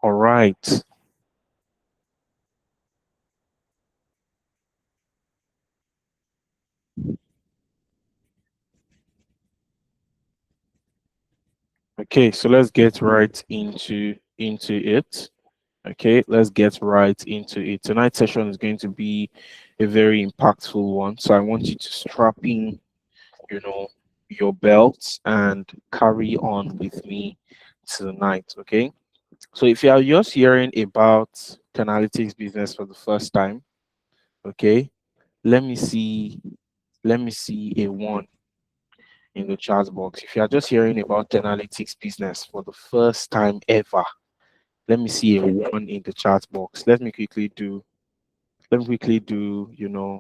All right. Okay, so let's get right into it. Okay, let's get right into it. Tonight's session is going to be a very impactful one. So I want you to strap in, you know, your belts and carry on with me tonight. Okay. So if you are just hearing about analytics business for the first time, okay, let me see, let me see a one in the chat box. If you are just hearing about analytics business for the first time ever, let me see a one in the chat box. Let me quickly do,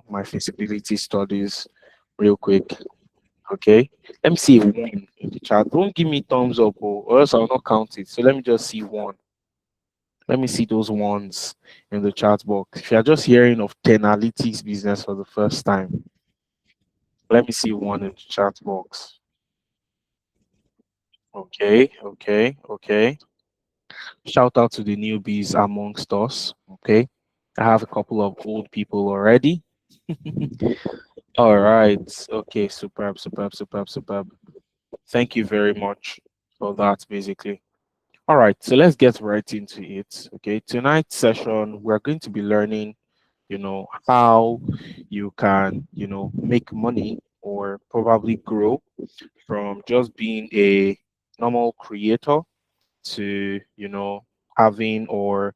my feasibility studies real quick. Okay. Let me see a one in the chat. Don't give me thumbs up or else I'll not count it. So let me just see one. Let me see those ones in the chat box. If you're just hearing of 10 analytics business for the first time, let me see one in the chat box. Okay, okay, okay. Shout out to the newbies amongst us. Okay. I have a couple of old people already. All right. Okay, superb, superb, superb, superb. Thank you very much for that, basically. All right, so let's get right into it. Okay, tonight's session, we're going to be learning, how you can, make money or probably grow from just being a normal creator to, having or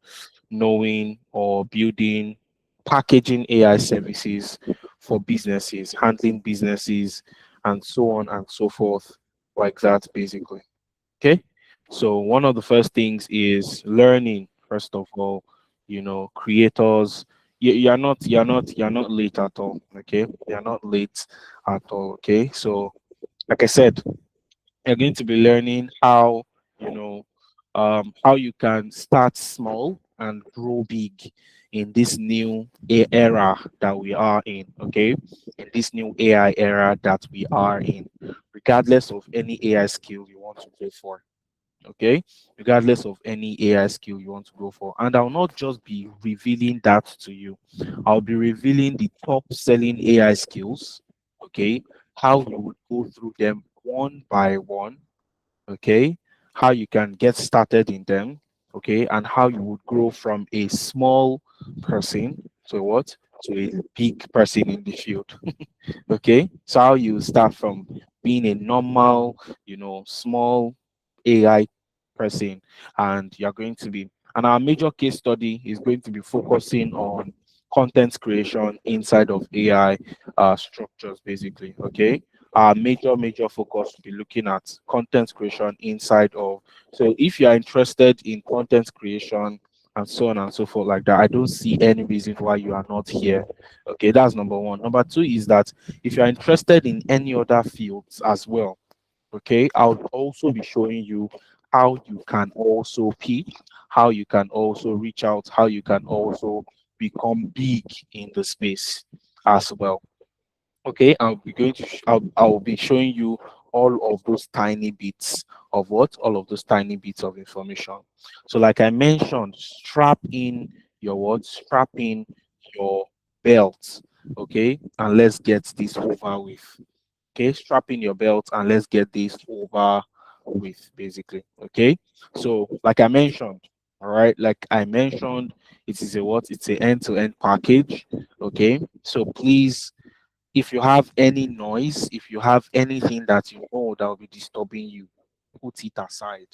knowing or building, packaging AI services for businesses, handling businesses, and so on and so forth, like that, basically. Okay. So, one of the first things is learning, first of all, creators. You're not late at all. Okay. You're not late at all. Okay. So, like I said, you're going to be learning you know how you can start small and grow big in this new era that we are in. Okay, in this new AI era that we are in, regardless of any AI skill you want to go for. Okay, regardless of any AI skill you want to go for. And I'll not just be revealing that to you, I'll be revealing the top selling AI skills. Okay, how you would go through them one by one. Okay, how you can get started in them. Okay, and how you would grow from a small person to what, to a big person in the field. Okay, so how you start from being a normal, small AI person, and you're going to be, and our major case study is going to be focusing on content creation inside of AI structures, basically. Okay, our major focus will be looking at content creation inside of. So if you are interested in content creation and so on and so forth like that, I don't see any reason why you are not here. Okay, that's number one. Number two is that if you're interested in any other fields as well, okay, I'll also be showing you how you can also pitch, how you can also reach out, how you can also become big in the space as well. Okay, I'll be showing you all of those tiny bits of what, all of those tiny bits of information. So like I mentioned, strap in your what, strap in your belt. Okay, and let's get this over with. Okay, strap in your belt and let's get this over with, basically. Okay, so like I mentioned, all right, like I mentioned, it is a what, it's a end-to-end package. Okay, so please, if you have any noise, if you have anything that you know that will be disturbing you, put it aside.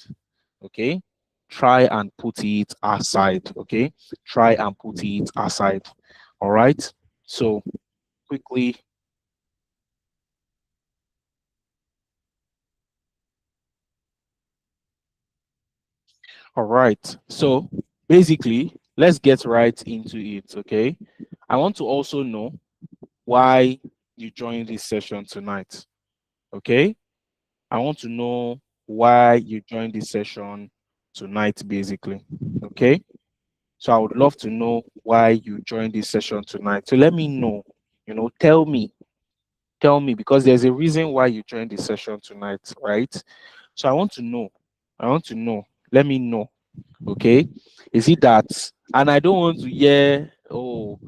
Okay, try and put it aside. Okay, try and put it aside. All right, so quickly. All right. So basically, let's get right into it. Okay. I want to also know why you joined this session tonight. Okay. I want to know why you joined this session tonight, basically. Okay. So I would love to know why you joined this session tonight. So let me know, tell me, because there's a reason why you joined this session tonight, right? So I want to know. I want to know. Let me know. Okay, is it that? And I don't want to hear, oh,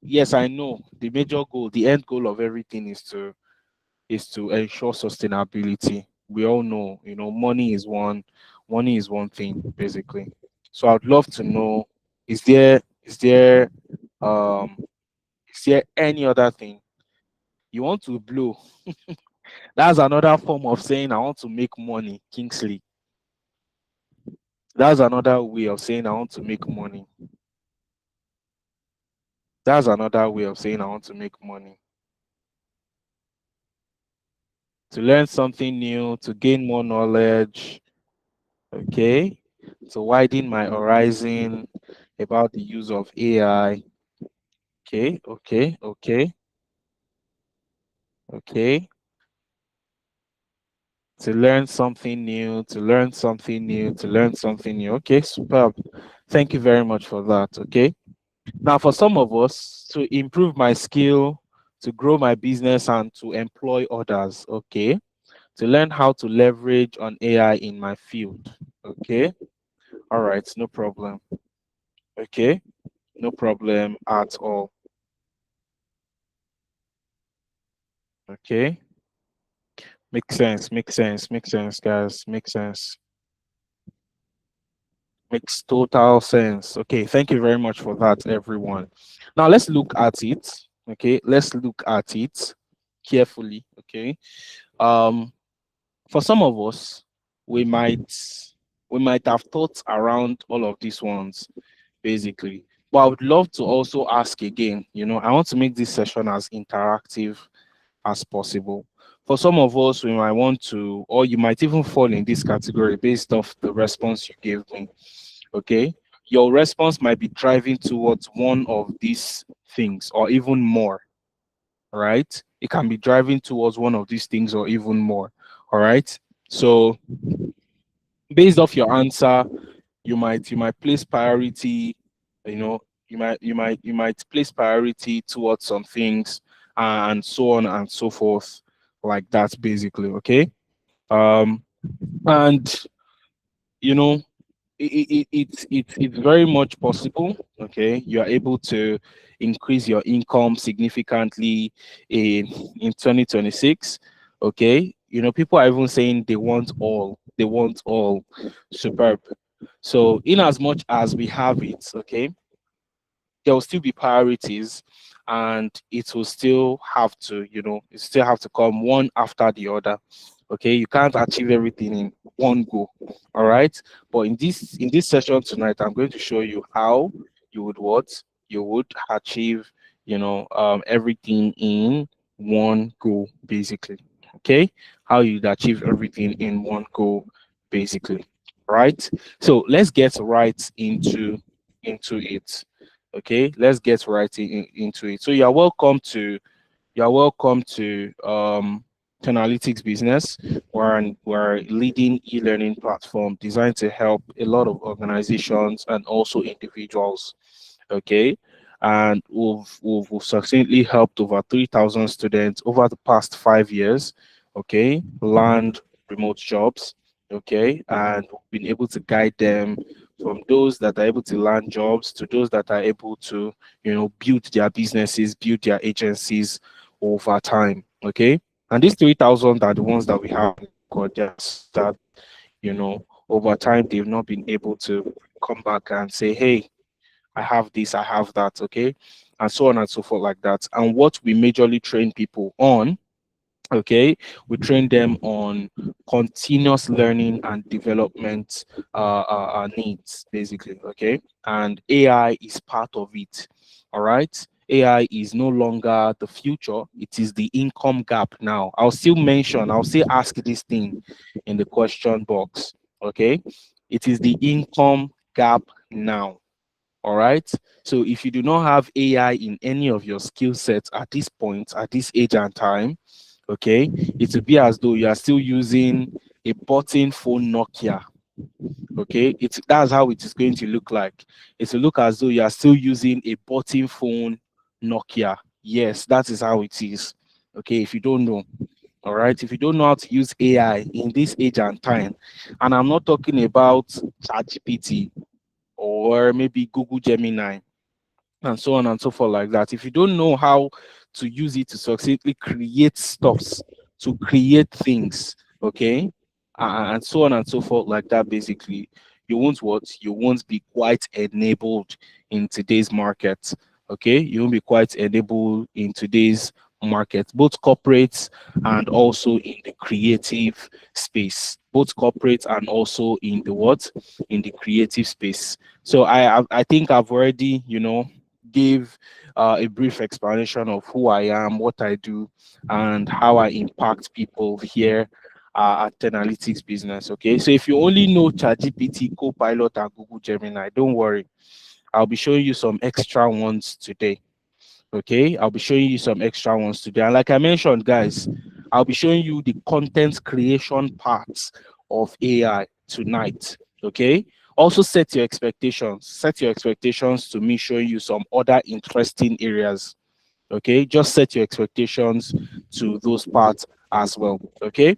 yes, I know the major goal, the end goal of everything is to ensure sustainability. We all know, money is one thing basically. So I'd love to know, is there is there um is there any other thing you want to blow? That's another form of saying I want to make money, Kingsley. That's another way of saying I want to make money. That's another way of saying I want to make money. To learn something new, to gain more knowledge, okay? To widen my horizon about the use of AI. Okay, okay, okay, okay. To learn something new, to learn something new, to learn something new. Okay, superb. Thank you very much for that. Okay. Now, for some of us, to improve my skill, to grow my business, and to employ others. Okay. To learn how to leverage on AI in my field. Okay. All right. No problem. Okay. No problem at all. Okay. Makes sense. Makes sense. Makes sense, guys. Makes sense. Makes total sense. Okay. Thank you very much for that, everyone. Now, let's look at it. Okay. Let's look at it carefully. Okay. Um, for some of us, we might we might have thought around all of these ones basically. But I would love to also ask again, I want to make this session as interactive as possible. For some of us, we might want to, or you might even fall in this category based off the response you gave me. Okay. Your response might be driving towards one of these things or even more, right? It can be driving towards one of these things or even more. All right. So based off your answer, you might place priority, you know you might place priority towards some things, and so on and so forth, like that basically. Okay. And you know it's very much possible. Okay, you are able to increase your income significantly in 2026. Okay, people are even saying they want all superb. So in as much as we have it, okay, there will still be priorities, and it will still have to, it still have to come one after the other. Okay, you can't achieve everything in one go. All right. But in this session tonight, I'm going to show you how you would achieve, everything in one go, basically. Okay, how you'd achieve everything in one go, basically. Right. So let's get right into it. Okay, let's get right into it. So you're welcome to Analytics Business. We're a leading e-learning platform designed to help a lot of organizations and also individuals. Okay, and we've successfully helped over 3,000 students over the past 5 years. Okay, land remote jobs. Okay, and we've been able to guide them from those that are able to land jobs to those that are able to, build their businesses, build their agencies over time. Okay, and these 3,000 are the ones that we have in record. Just that, over time they've not been able to come back and say, hey, I have this, I have that. Okay, and so on and so forth, like that. And what we majorly train people on, okay, we train them on continuous learning and development needs, basically. Okay, and AI is part of it. All right, AI is no longer the future, it is the income gap now. I'll still ask this thing in the question box. Okay, it is the income gap now. All right. So if you do not have AI in any of your skill sets at this point, at this age and time, okay, it will be as though you are still using a button phone Nokia. Okay, that's how it is going to look like. It will look as though you are still using a button phone Nokia. Yes, that is how it is. Okay, if you don't know. All right. If you don't know how to use AI in this age and time, and I'm not talking about ChatGPT or maybe Google Gemini and so on and so forth like that. If you don't know how to use it to succinctly create stuffs, to create things, okay, and so on and so forth like that, basically, you won't what? You won't be quite enabled in today's market. Okay, you won't be quite enabled in today's market, both corporates and also in the creative space, both corporate and also in the what? In the creative space. So I think I've already, give a brief explanation of who I am, what I do, and how I impact people here at Analytics Business. Okay, so if you only know ChatGPT, Copilot, and Google Gemini, don't worry. I'll be showing you some extra ones today. Okay, I'll be showing you some extra ones today. And like I mentioned, guys, I'll be showing you the content creation parts of AI tonight. Okay, also set your expectations. Set your expectations to me showing you some other interesting areas. Okay, just set your expectations to those parts as well. Okay,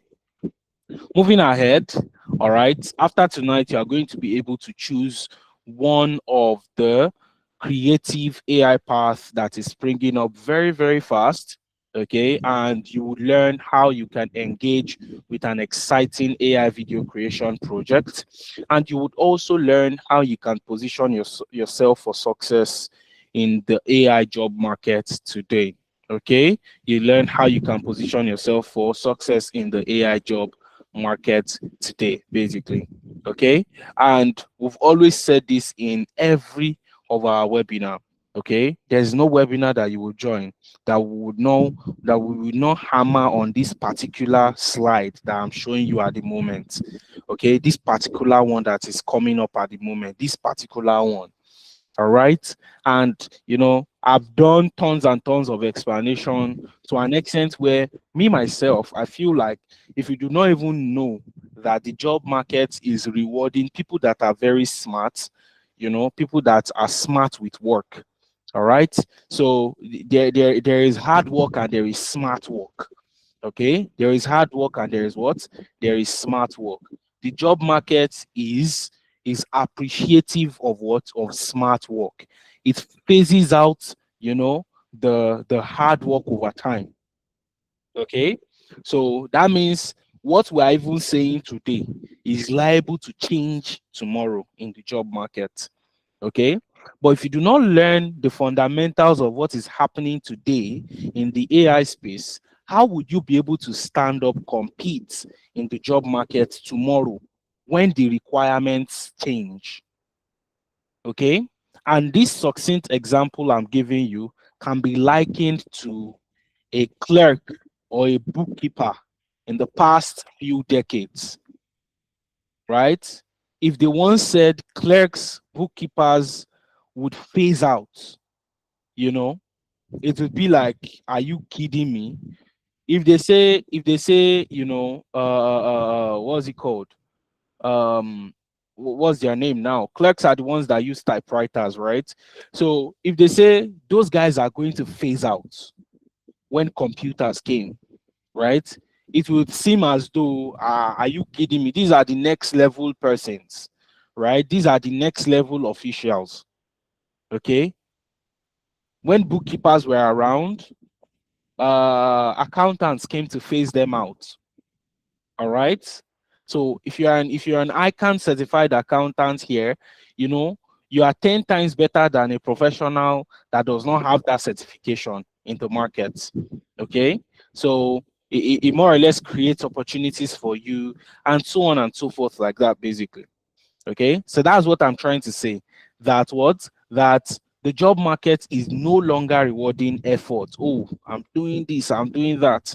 moving ahead, all right, after tonight, you are going to be able to choose one of the creative AI paths that is springing up very, very fast. Okay, and you would learn how you can engage with an exciting AI video creation project. And you would also learn how you can position yourself for success in the AI job market today. Okay, you learn how you can position yourself for success in the AI job market today, basically. Okay. And we've always said this in every of our webinar. Okay. There's no webinar that you will join that would know that we will not hammer on this particular slide that I'm showing you at the moment. Okay. This particular one that is coming up at the moment, this particular one. All right. And, I've done tons and tons of explanation to an extent where me, myself, I feel like if you do not even know that the job market is rewarding people that are very smart, people that are smart with work. All right. So there is hard work and there is smart work. Okay, there is hard work and there is what? There is smart work. The job market is appreciative of what? Of smart work. It phases out, the hard work over time. Okay, so that means what we are even saying today is liable to change tomorrow in the job market. Okay, but if you do not learn the fundamentals of what is happening today in the AI space, how would you be able to stand up, compete in the job market tomorrow when the requirements change? Okay, and this succinct example I'm giving you can be likened to a clerk or a bookkeeper in the past few decades, right? If they once said clerks, bookkeepers would phase out, you know, it would be like, are you kidding me? If they say, what's it called? What's their name now? Clerks are the ones that use typewriters, right? So if they say those guys are going to phase out when computers came, right? It would seem as though, are you kidding me? These are the next level persons, right? These are the next level officials. Okay. When bookkeepers were around, accountants came to phase them out. All right. So if you're an ICANN certified accountant here, you know you are 10 times better than a professional that does not have that certification in the market. Okay. So it more or less creates opportunities for you and so on and so forth, like that, basically. Okay, so that's what I'm trying to say. That the job market is no longer rewarding effort. Oh, I'm doing this, I'm doing that.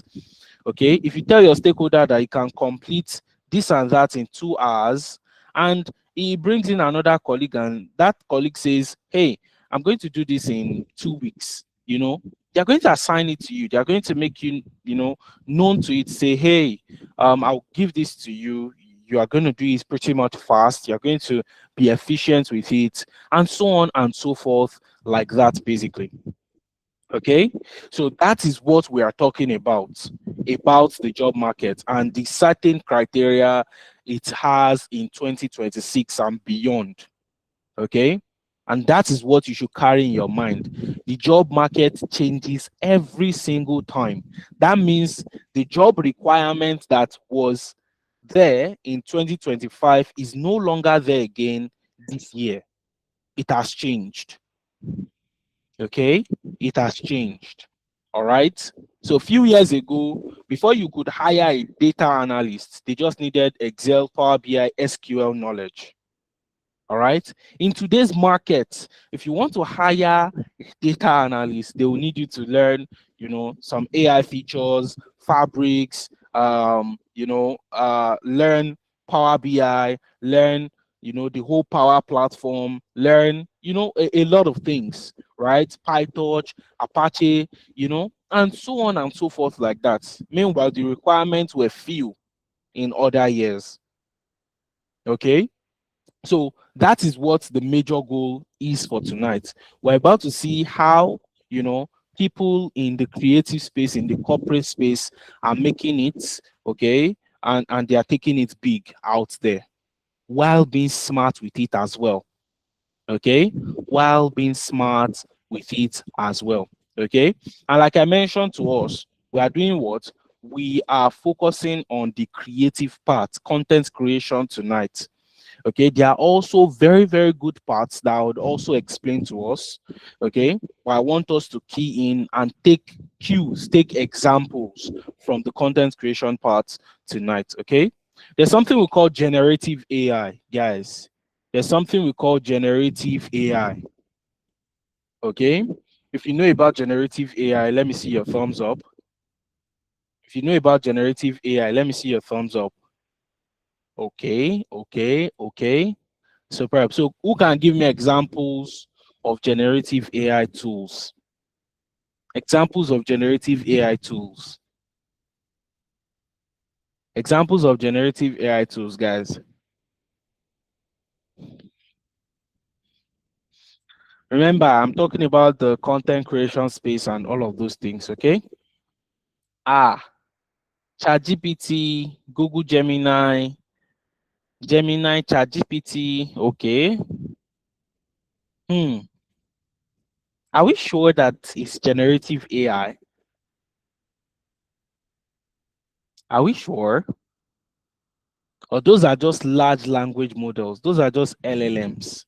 Okay, if you tell your stakeholder that you can complete this and that in 2 hours, and he brings in another colleague, and that colleague says, hey, I'm going to do this in 2 weeks, they're going to assign it to you. They're going to make you, known to it, say, hey, I'll give this to you. You are going to do it pretty much fast. You're going to be efficient with it, and so on and so forth, like that, basically. Okay, so that is what we are talking about about the job market and the certain criteria it has in 2026 and beyond. Okay. And that is what you should carry in your mind. The job market changes every single time. That means the job requirement that was there in 2025 is no longer there again this year. It has changed. Okay, it has changed. All right. So a few years ago, before you could hire a data analyst, they just needed Excel, Power BI, SQL knowledge. All right. In today's market, if you want to hire a data analyst, they will need you to learn, some AI features, fabrics, learn Power BI, learn, the whole Power Platform, learn, a lot of things, right? PyTorch, Apache, and so on and so forth like that. Meanwhile, the requirements were few in other years. Okay. So that is what the major goal is for tonight. We're about to see how, people in the creative space, in the corporate space are making it, okay, and they are taking it big out there while being smart with it as well. Okay, while being smart with it as well. Okay, and like I mentioned to us, we are doing what? We are focusing on the creative part, content creation tonight. Okay, there are also very, very good parts that I would also explain to us. Okay, but I want us to key in and take cues, take examples from the content creation part tonight. Okay, there's something we call generative AI, guys. There's something we call generative AI. Okay, if you know about generative AI, let me see your thumbs up. If you know about generative AI, let me see your thumbs up. Okay, okay, okay. Superb. So who can give me examples of generative AI tools? Examples of generative AI tools. Examples of generative AI tools, guys. Remember, I'm talking about the content creation space and all of those things, okay? ChatGPT, Google Gemini, ChatGPT, okay. Hmm. Are we sure that it's generative AI? Are we sure? Or those are just large language models? Those are just LLMs.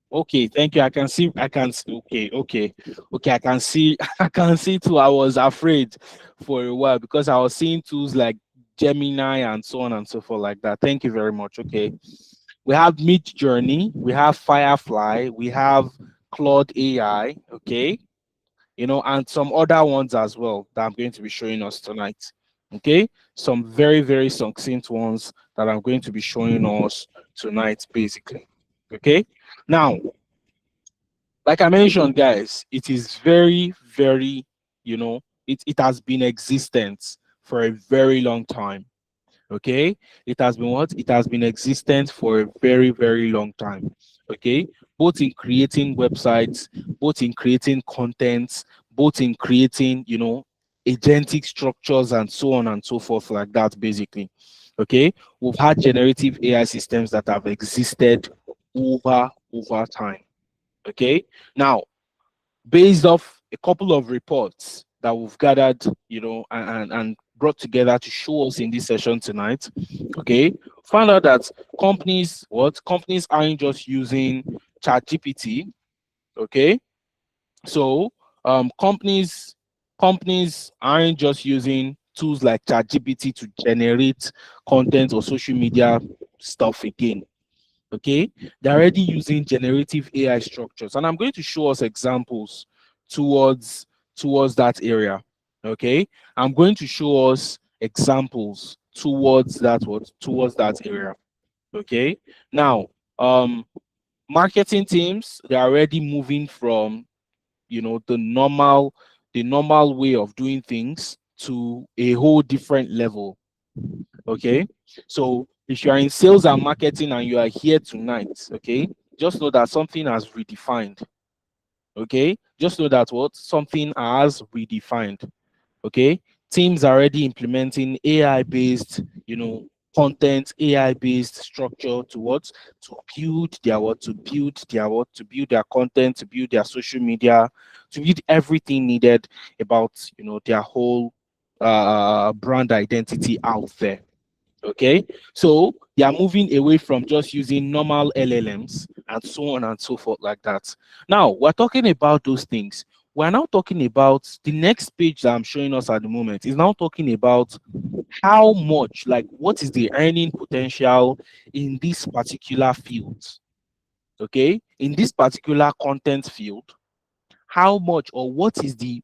Okay, thank you. I can see, okay, okay, okay. I can see, I can see too. I was afraid for a while because I was seeing tools like Gemini and so on and so forth like that. Thank you very much. Okay. We have Mid Journey, we have Firefly, we have Claude AI, okay, and some other ones as well that I'm going to be showing us tonight. Okay, some very, very succinct ones that I'm going to be showing us tonight, basically. Okay, now, like I mentioned, guys, it is very, very, it has been existent for a very long time. Okay, it has been what? It has been existent for a very, very long time. Okay, both in creating websites, both in creating content, both in creating, agentic structures and so on and so forth, like that, basically. Okay, we've had generative AI systems that have existed over time. Okay, now, based off a couple of reports that we've gathered, and brought together to show us in this session tonight, okay, found out that companies aren't just using ChatGPT, okay, so companies aren't just using tools like ChatGPT to generate content or social media stuff again. Okay, they're already using generative AI structures, and I'm going to show us examples towards that area. Okay, I'm going to show us examples towards that area. Okay, now, marketing teams, they're already moving from, the normal way of doing things to a whole different level. Okay, so if you are in sales and marketing and you are here tonight, okay, just know that something has redefined. Okay, just know that what something has redefined. Okay, teams are already implementing AI based, content, AI based structure to what? To build their what? To build their what? To build their content, to build their social media, to build everything needed about, their whole brand identity out there. Okay, so they are moving away from just using normal LLMs and so on and so forth, like that. Now we're talking about those things. We're now talking about the next page that I'm showing us at the moment is now talking about how much, like, what is the earning potential in this particular field. Okay, in this particular content field, how much, or what is the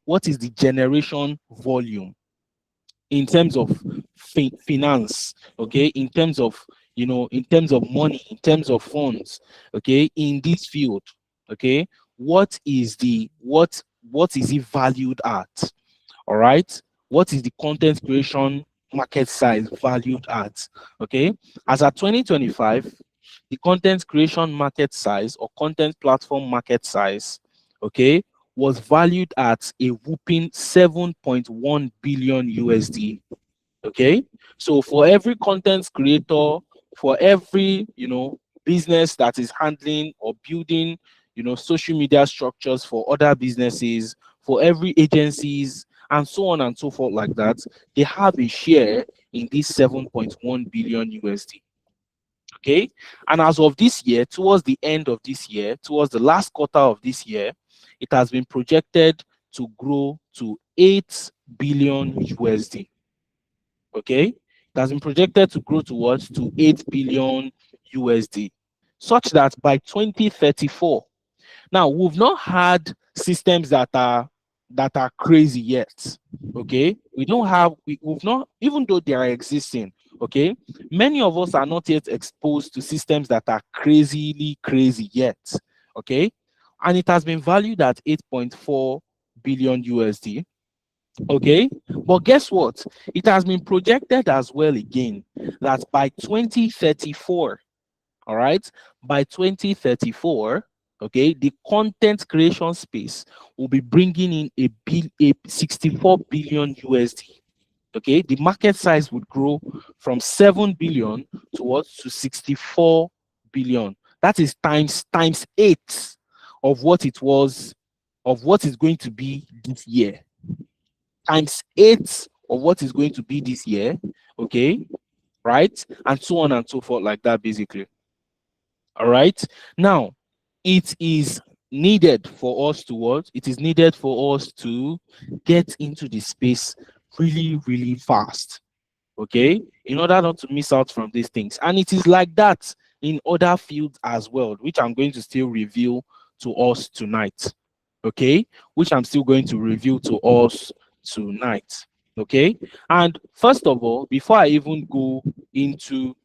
generation volume in terms of finance, okay, in terms of, in terms of money, in terms of funds, okay, in this field. Okay, what is it valued at? All right, what is the content creation market size valued at? Okay, as at 2025, the content creation market size, or content platform market size, okay, was valued at a whooping 7.1 billion USD. Okay, so for every content creator, for every, business that is handling or building, social media structures for other businesses, for every agencies and so on and so forth, like that, they have a share in this 7.1 billion USD. Okay, and as of this year, towards the end of this year, towards the last quarter of this year, it has been projected to grow to 8 billion USD. Okay, it has been projected to grow towards to 8 billion USD, such that by 2034, now we've not had systems that are crazy yet. Okay, we don't have we've not, even though they are existing. Okay, many of us are not yet exposed to systems that are crazily crazy yet. Okay, and it has been valued at 8.4 billion USD. Okay, but guess what? It has been projected as well again that by 2034, all right, by 2034, okay, the content creation space will be bringing in a 64 billion USD. Okay, the market size would grow from 7 billion towards to 64 billion. That is times 8 of what it was, of what is going to be this year, times 8 of what is going to be this year. Okay, right, and so on and so forth, like that, basically. All right, now it is needed for us to what? It is needed for us to get into the space really, really fast. Okay, in order not to miss out from these things. And it is like that in other fields as well, which I'm going to still reveal to us tonight. Okay, which I'm still going to reveal to us tonight. Okay, and first of all, before I even go into,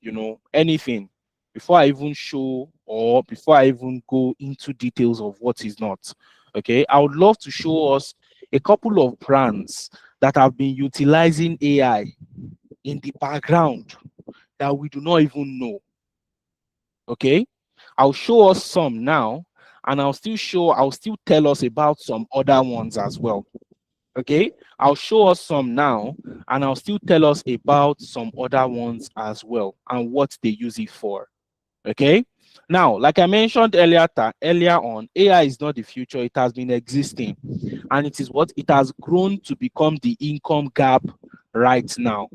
anything, before I even show, or before I even go into details of what is not, okay, I would love to show us a couple of brands that have been utilizing AI in the background that we do not even know. Okay, I'll show us some now, and I'll still tell us about some other ones as well. Okay, I'll show us some now, and I'll still tell us about some other ones as well and what they use it for. Okay, now, like I mentioned earlier on, AI is not the future, it has been existing, and it is what it has grown to become the income gap right now.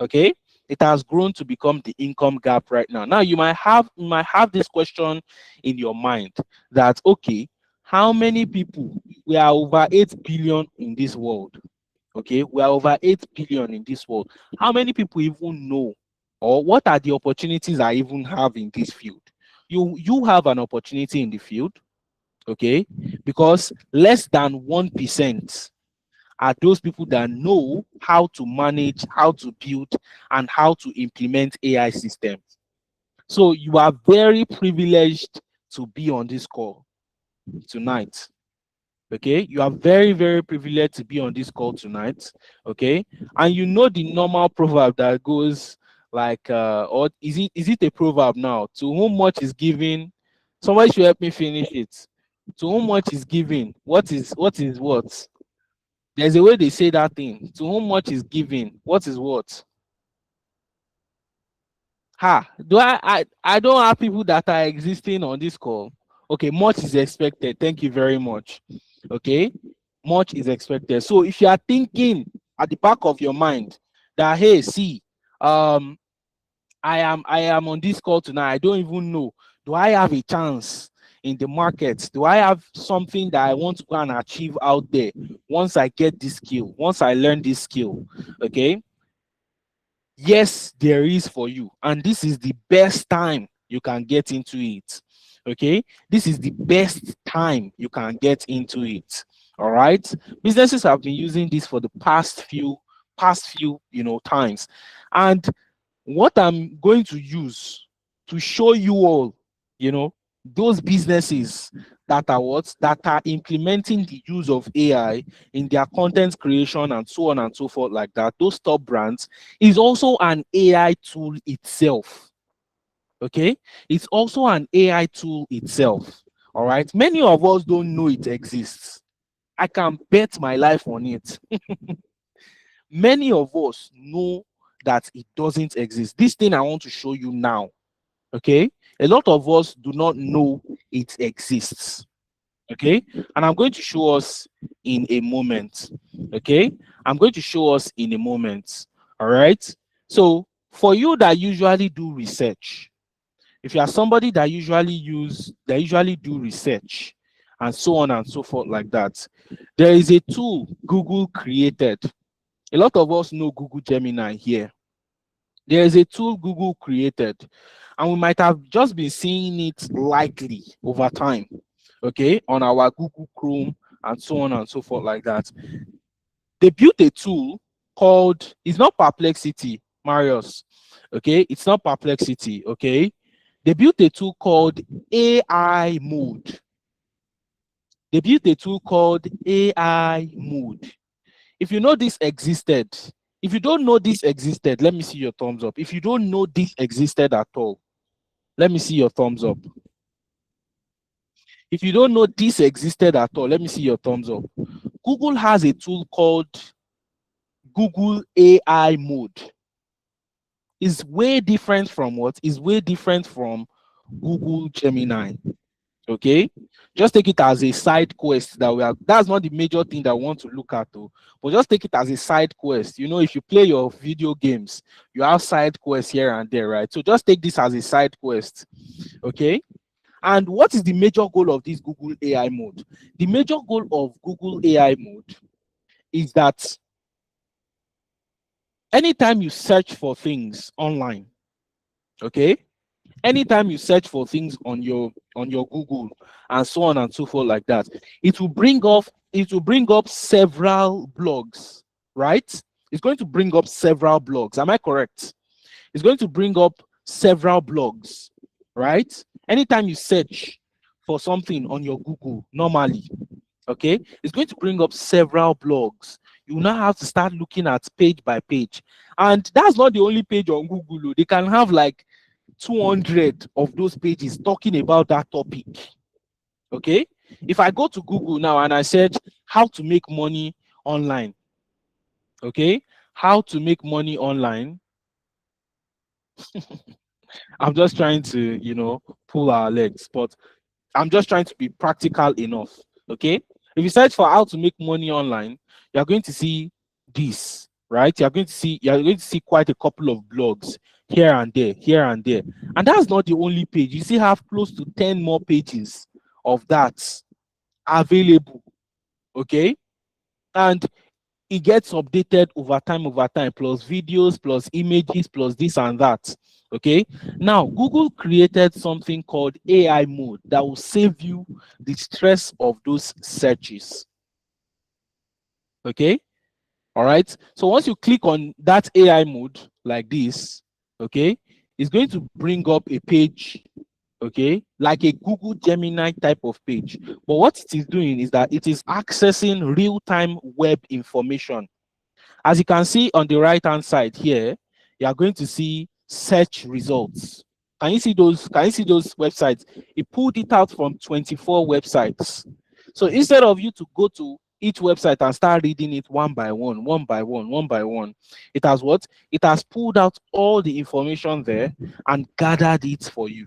Okay, it has grown to become the income gap right now. Now you might have this question in your mind that, okay, how many people? We are over 8 billion in this world. Okay, we are over 8 billion in this world. How many people even know, or what are the opportunities I even have in this field? You have an opportunity in the field. Okay, because less than 1% are those people that know how to manage, how to build, and how to implement AI systems. So you are very privileged to be on this call tonight. Okay, you are very, very privileged to be on this call tonight. Okay, and you know the normal proverb that goes like, or is it a proverb now? To whom much is given, somebody should help me finish it. To whom much is given, what is what? There's a way they say that thing. To whom much is given, what is what? Ha! Do I don't have people that are existing on this call. Okay, much is expected. Thank you very much. Okay, much is expected. So if you are thinking at the back of your mind that, hey, see, um, I am on this call tonight. I don't even know. Do I have a chance in the market? Do I have something that I want to go and achieve out there once I get this skill, once I learn this skill? Okay. Yes, there is for you. And this is the best time you can get into it. Okay. This is the best time you can get into it. All right. Businesses have been using this for the past few times. And what I'm going to use to show you all, those businesses that are implementing the use of AI in their content creation and so on and so forth, like that, those top brands, is also an AI tool itself. Okay, it's also an AI tool itself. All right, many of us don't know it exists. I can bet my life on it. Many of us know that it doesn't exist. This thing I want to show you now, okay? A lot of us do not know it exists, okay? And I'm going to show us in a moment, okay? I'm going to show us in a moment, all right? So, for you that usually do research, if you are somebody that usually do research and so on and so forth like that, there is a tool Google created. A lot of us know Google Gemini here. There is a tool Google created, and we might have just been seeing it lightly over time, okay, on our Google Chrome and so on and so forth like that. They built a tool called, it's not Perplexity, Marius, okay, it's not Perplexity, okay. They built a tool called AI Mode. They built a tool called AI Mode. If you know this existed, if you don't know this existed, let me see your thumbs up. If you don't know this existed at all, let me see your thumbs up. If you don't know this existed at all, let me see your thumbs up. Google has a tool called Google AI Mode. It's way different from what? It's way different from Google Gemini. Okay, just take it as a side quest that we are. That's not the major thing that we want to look at, though. But just take it as a side quest. If you play your video games, you have side quests here and there, right? So just take this as a side quest. Okay. And what is the major goal of this Google AI Mode? The major goal of Google AI Mode is that anytime you search for things online, okay, anytime you search for things on your Google and so on and so forth like that, it will bring up several blogs, right? It's going to bring up several blogs. Am I correct? It's going to bring up several blogs, right? Anytime you search for something on your Google normally, okay, it's going to bring up several blogs. You now have to start looking at page by page. And that's not the only page on Google. They can have like 200 of those pages talking about that topic. Okay, if I go to Google now and I search how to make money online, okay, how to make money online, I'm just trying to pull our legs, but I'm just trying to be practical enough. Okay, if you search for how to make money online, you're going to see this, right? You're going to see quite a couple of blogs here and there, here and there. And that's not the only page. You still have close to 10 more pages of that available. Okay. And it gets updated over time, plus videos, plus images, plus this and that. Okay. Now, Google created something called AI mode that will save you the stress of those searches. Okay. All right. So once you click on that AI mode like this, okay, it's going to bring up a page, okay, like a Google Gemini type of page. But what it is doing is that it is accessing real-time web information. As you can see on the right-hand side here, you are going to see search results. Can you see those? Can you see those websites? It pulled it out from 24 websites. So instead of you to go to each website and start reading it one by one, one by one, one by one. It has what? It has pulled out all the information there and gathered it for you.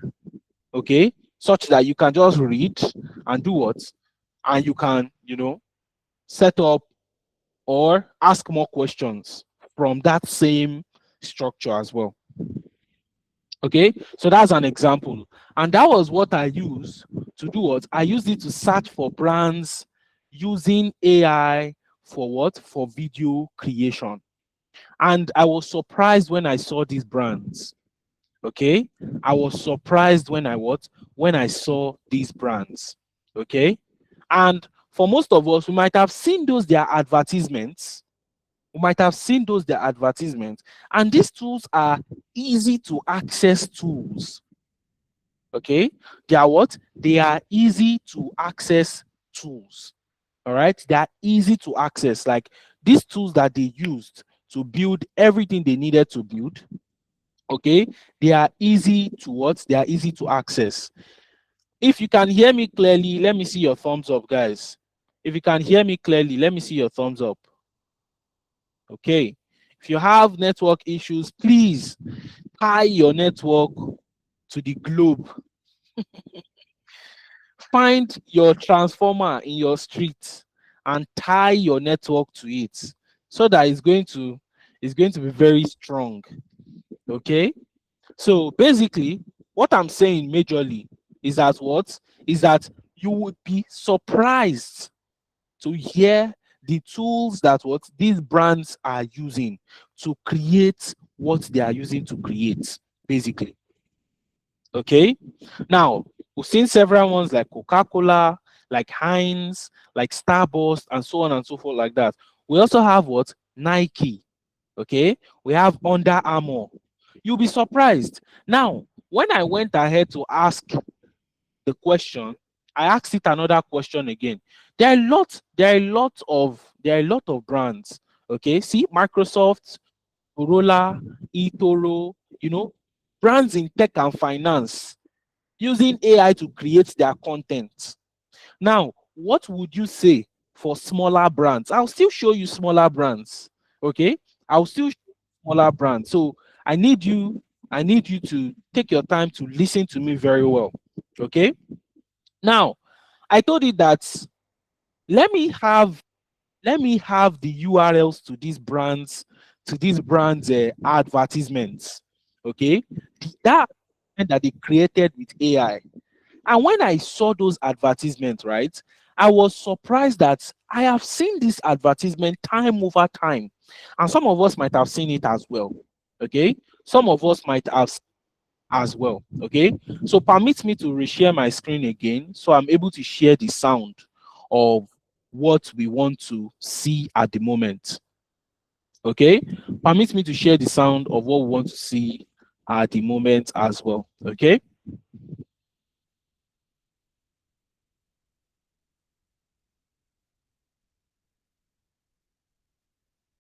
Okay? Such that you can just read and do what? And you can, set up or ask more questions from that same structure as well. Okay, so that's an example. And that was what I used to do what? I used it to search for brands using AI for what? For video creation. And I was surprised when I saw these brands. Okay, I was surprised when I what? When I saw these brands. Okay, and for most of us, we might have seen those their advertisements. We might have seen those their advertisements, and these tools are easy to access tools. Okay, they are what? They are easy to access tools. All right, they are easy to access. Like these tools that they used to build everything they needed to build. Okay, they are easy to what? They are easy to access. If you can hear me clearly, let me see your thumbs up, guys. If you can hear me clearly, let me see your thumbs up. Okay. If you have network issues, please tie your network to the globe. Find your transformer in your street and tie your network to it so that it's going to be very strong. Okay? So basically, what I'm saying majorly is that what? Is that you would be surprised to hear the tools that what these brands are using to create what they are using to create, basically. Okay. Now, we've seen several ones like Coca-Cola, like Heinz, like Starburst, and so on and so forth, like that. We also have what? Nike. Okay. We have Under Armour. You'll be surprised. Now, when I went ahead to ask the question, I asked it another question again. There are a lot of brands. Okay, see Microsoft, Corolla, eToro, brands in tech and finance using AI to create their content. Now, what would you say for smaller brands? I'll still show you smaller brands. Okay, I'll still show you smaller brands. So I need you to take your time to listen to me very well. Okay. Now, I told you that let me have the URLs to these brands advertisements. Okay, that they created with AI. And when I saw those advertisements, right, I was surprised that I have seen this advertisement time over time, and some of us might have seen it as well. Okay, some of us might have as well. Okay, so permit me to reshare my screen again so I'm able to share the sound of what we want to see at the moment. Okay, permit me to share the sound of what we want to see at the moment as well. Okay.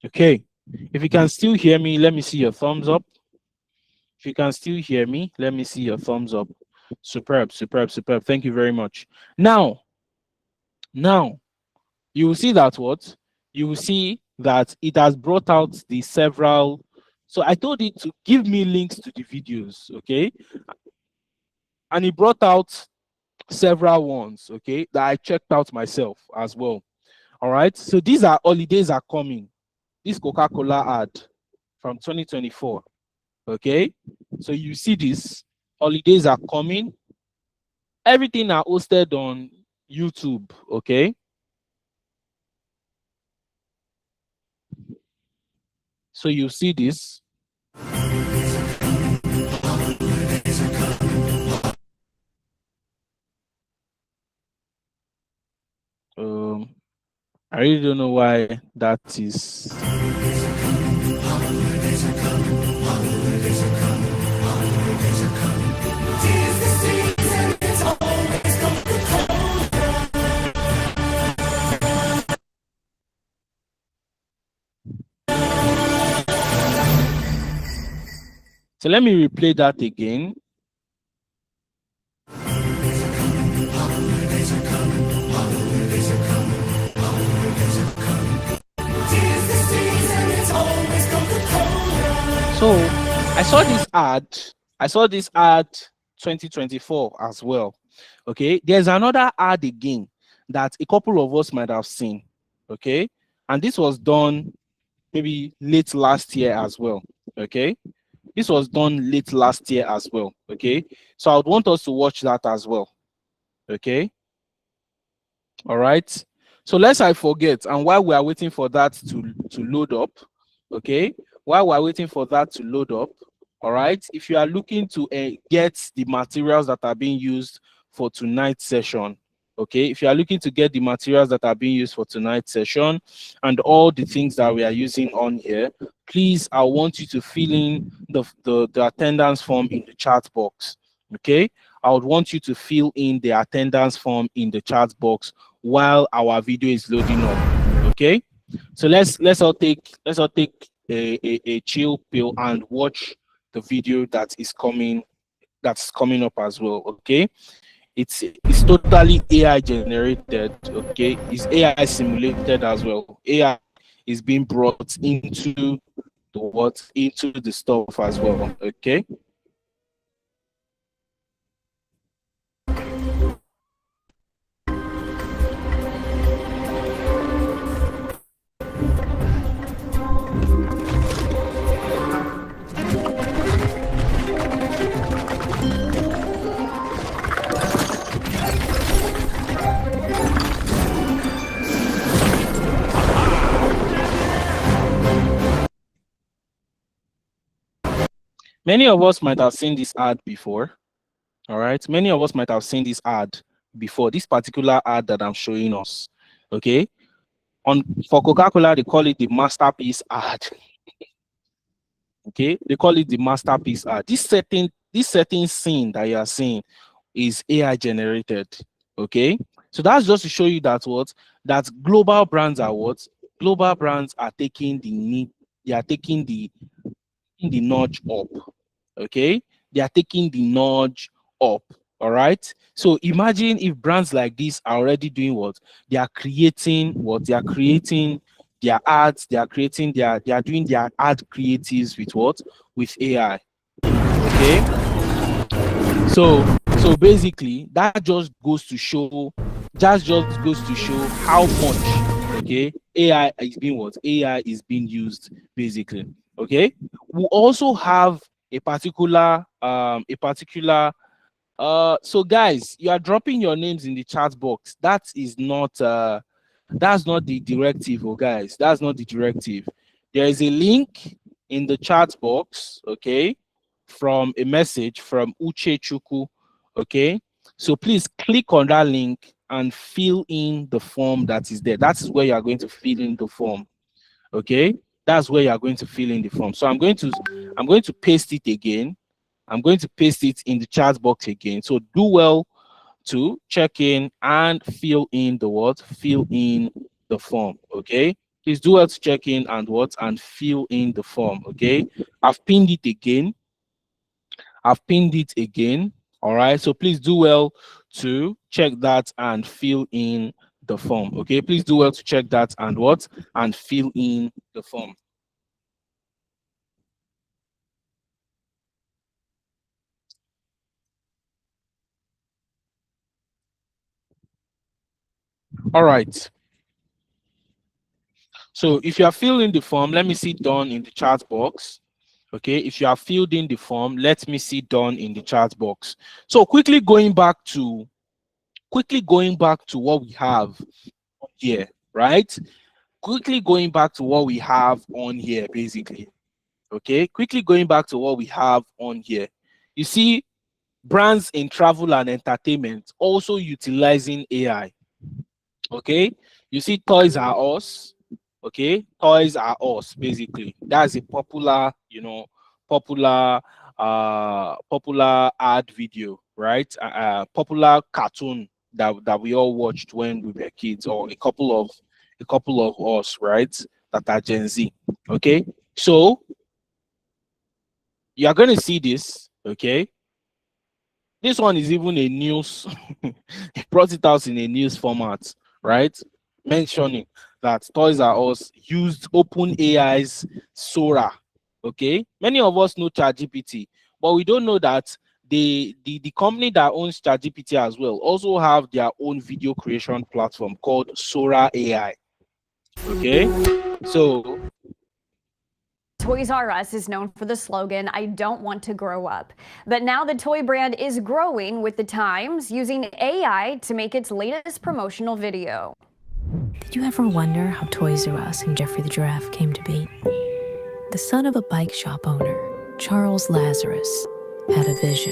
Okay, if you can still hear me, let me see your thumbs up. If you can still hear me, let me see your thumbs up. Superb, superb, superb. Thank you very much. Now, you will see that what? You will see that it has brought out the several. So I told it to give me links to the videos, okay? And it brought out several ones, okay, that I checked out myself as well. All right. So these are holidays are coming. This Coca-Cola ad from 2024. Okay. So you see this holidays are coming. Everything are hosted on YouTube. Okay. So you see this. I really don't know why that is. So let me replay that again. So I saw this ad. I saw this ad 2024 as well. Okay, there's another ad again that a couple of us might have seen. Okay, and this was done maybe late last year as well. Okay, this was done late last year as well. Okay, so I would want us to watch that as well. Okay, all right. So lest I forget, and while we are waiting for that to load up, okay, while we're waiting for that to load up, all right, if you are looking to get the materials that are being used for tonight's session, okay, if you are looking to get the materials that are being used for tonight's session and all the things that we are using on here, please, I want you to fill in the attendance form in the chat box. Okay, I would want you to fill in the attendance form in the chat box while our video is loading up. Okay, so let's all take a chill pill and watch the video that's coming up as well. Okay, it's totally AI generated. Okay, it's AI simulated as well. AI is being brought into the stuff as well. Okay. Many of us might have seen this ad before. All right. Many of us might have seen this ad before, this particular ad that I'm showing us. Okay. On for Coca-Cola, they call it the masterpiece ad. Okay, they call it the masterpiece ad. This certain scene that you are seeing is AI generated. Okay, so that's just to show you that global brands are global brands are taking the need, they are taking the nudge up. Okay, they are taking the nudge up. All right, so imagine if brands like this are already doing they are creating their ads, they are doing their ad creatives with with AI. Okay, so basically that just goes to show how much, okay, AI is being used basically. Okay, we also have so guys, you are dropping your names in the chat box. That's not the directive, oh guys. That's not the directive. There is a link in the chat box, okay, from a message from Uche Chuku, okay. So please click on that link and fill in the form that is there. That is where you are going to fill in the form, okay. That's where you are going to fill in the form. So I'm going to paste it again. I'm going to paste it in the chat box again. So do well to check in and fill in fill in the form. Okay. Please do well to check in and fill in the form. Okay. I've pinned it again. I've pinned it again. All right. So please do well to check that and fill in the form. Okay. Please do well to check that and fill in the form. All right. So if you are filling the form, let me see done in the chat box. Okay, if you have filled in the form, let me see done in the chat box. So quickly going back to what we have here, right? Quickly going back to what we have on here, basically. Okay, quickly going back to what we have on here. You see, brands in travel and entertainment also utilizing AI. Okay, you see Toys R Us. Okay, Toys R Us, basically that's a popular popular ad video, right? Popular cartoon that we all watched when we were kids, or a couple of us, right, that are Gen Z. Okay, so you are going to see this. Okay, this one is even a news. He brought it out in a news format, right? Mentioning that Toys R Us used OpenAI's Sora. Okay, many of us know ChatGPT, but we don't know that the company that owns ChatGPT as well also have their own video creation platform called Sora AI. Okay, so Toys R Us is known for the slogan, "I don't want to grow up." But now the toy brand is growing with the times, using AI to make its latest promotional video. Did you ever wonder how Toys R Us and Jeffrey the Giraffe came to be? The son of a bike shop owner, Charles Lazarus, had a vision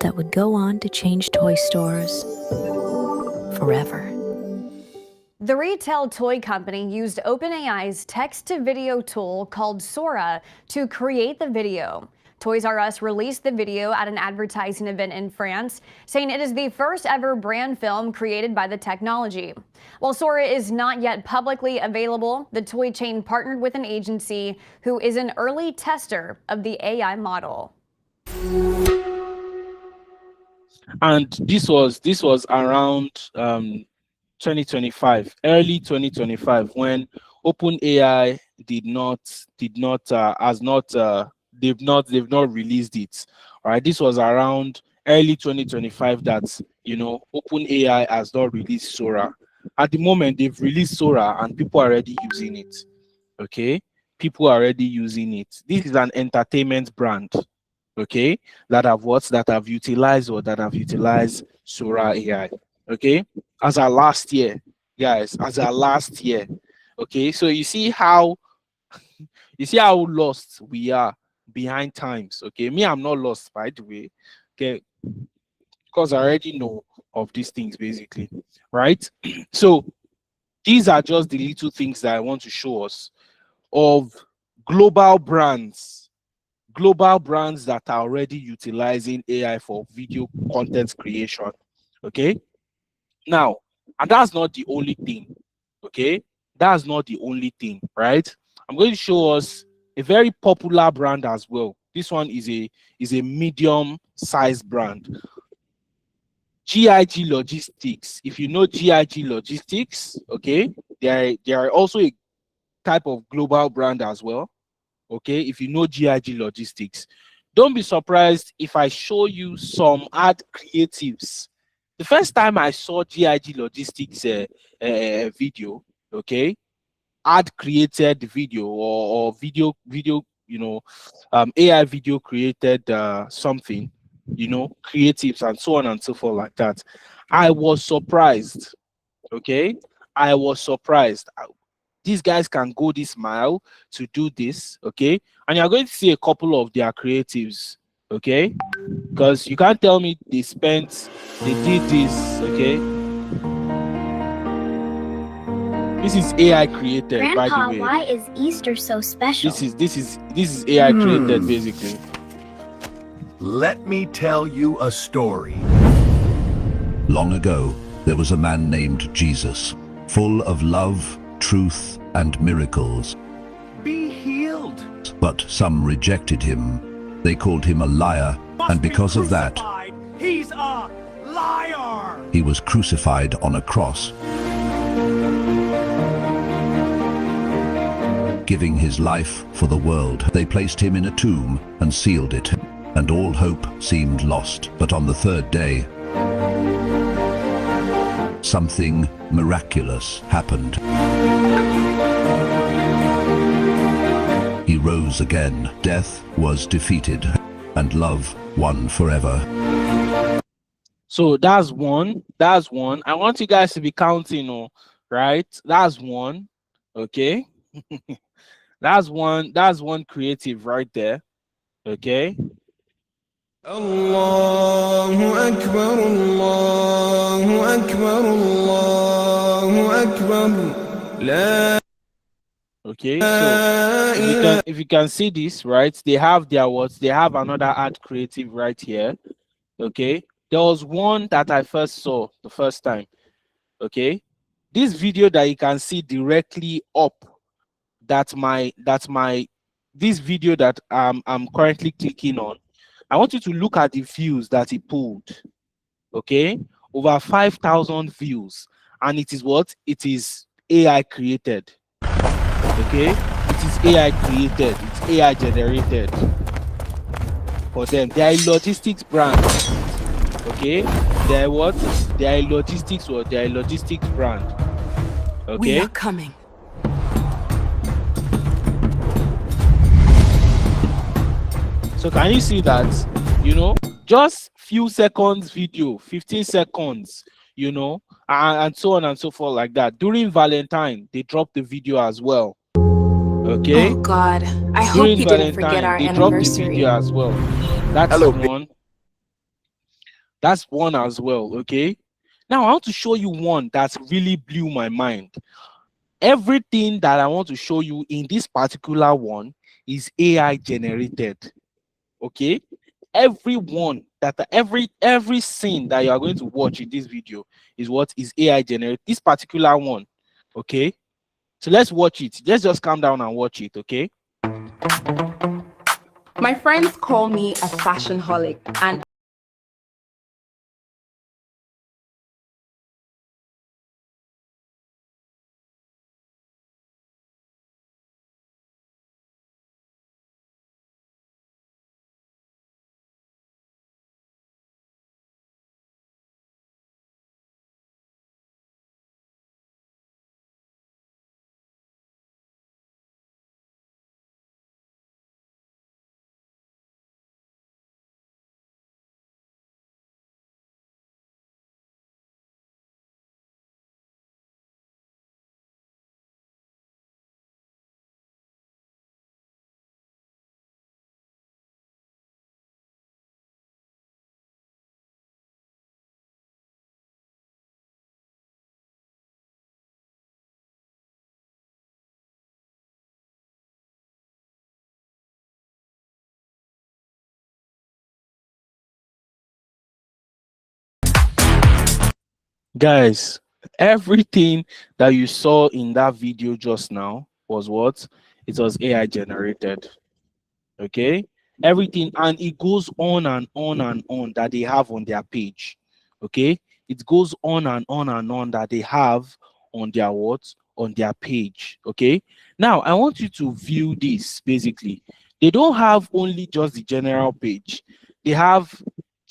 that would go on to change toy stores forever. The retail toy company used OpenAI's text-to-video tool called Sora to create the video. Toys R Us released the video at an advertising event in France, saying it is the first ever brand film created by the technology. While Sora is not yet publicly available, the toy chain partnered with an agency who is an early tester of the AI model. And this was around 2025, early 2025, when OpenAI they've not released it. All right, this was around early 2025 that OpenAI has not released Sora. At the moment, they've released Sora and people are already using it. Okay, people are already using it. This is an entertainment brand. Okay, that have utilized Sora AI. Okay, as our last year, guys, as our last year. Okay, so you see how lost we are behind times. Okay, me, I'm not lost, by the way. Okay, because I already know of these things basically, right? So these are just the little things that I want to show us of global brands that are already utilizing AI for video content creation. Okay, now, and that's not the only thing. Okay, that's not the only thing, right? I'm going to show us a very popular brand as well. This one is a medium sized brand, GIG Logistics. If you know GIG Logistics, okay, they are also a type of global brand as well. Okay, if you know GIG Logistics, don't be surprised if I show you some ad creatives. The first time I saw GIG Logistics video, okay, ad created video or video, AI video created something, creatives and so on and so forth like that. I was surprised. Okay, I was surprised. These guys can go this mile to do this. Okay, and you're going to see a couple of their creatives. Okay, because you can't tell me they did this. Okay, this is AI created. Grandpa, by the way, why is Easter so special? This is AI created basically. Let me tell you a story. Long ago, there was a man named Jesus, full of love, truth, and miracles. Be healed. But some rejected him. They called him a liar, and because of that, He's a liar. he was crucified on a cross, giving his life for the world. They placed him in a tomb and sealed it, and all hope seemed lost. But on the third day, something miraculous happened. He rose again, death was defeated, and love won forever. So that's one. I want you guys to be counting, right? That's one. Okay. That's one creative right there. Okay. Allahu Akbar, Allahu Akbar, Allahu Akbar. La. Okay, so if you can see this, right? They have their words. They have another ad creative right here. Okay, there was one that I first saw the first time. Okay, this video that you can see directly up, that's my this video that I'm currently clicking on. I want you to look at the views that he pulled. Okay, over 5,000 views, and it is what? It is AI created. Okay, it is AI created, it's AI generated for them. They are a logistics brand. Okay, they are what? They are a logistics or they are a logistics brand. We Okay, are coming. so can you see that? You know, just few seconds video, 15 seconds, you know, and so on and so forth like that. During Valentine, they dropped the video as well. Okay, Oh God, I hope during you didn't forget Valentine, our they dropped the anniversary. video as well. That is Hello. one. That's one as well. Okay. Now I want to show you one that's really blew my mind. Everything that I want to show you in this particular one is AI generated. Okay. Everyone that every scene that you are going to watch in this video is what is AI generated. This particular one. Okay. So let's watch it. Let's just calm down and watch it. Okay. My friends call me a fashion holic, and Guys, everything that you saw in that video just now was what? It was AI generated. Okay, everything, and it goes on and on and on that they have on their page. Okay, it goes on and on and on that they have on their what, on their page. Okay, now I want you to view this. Basically, they don't have only just the general page. They have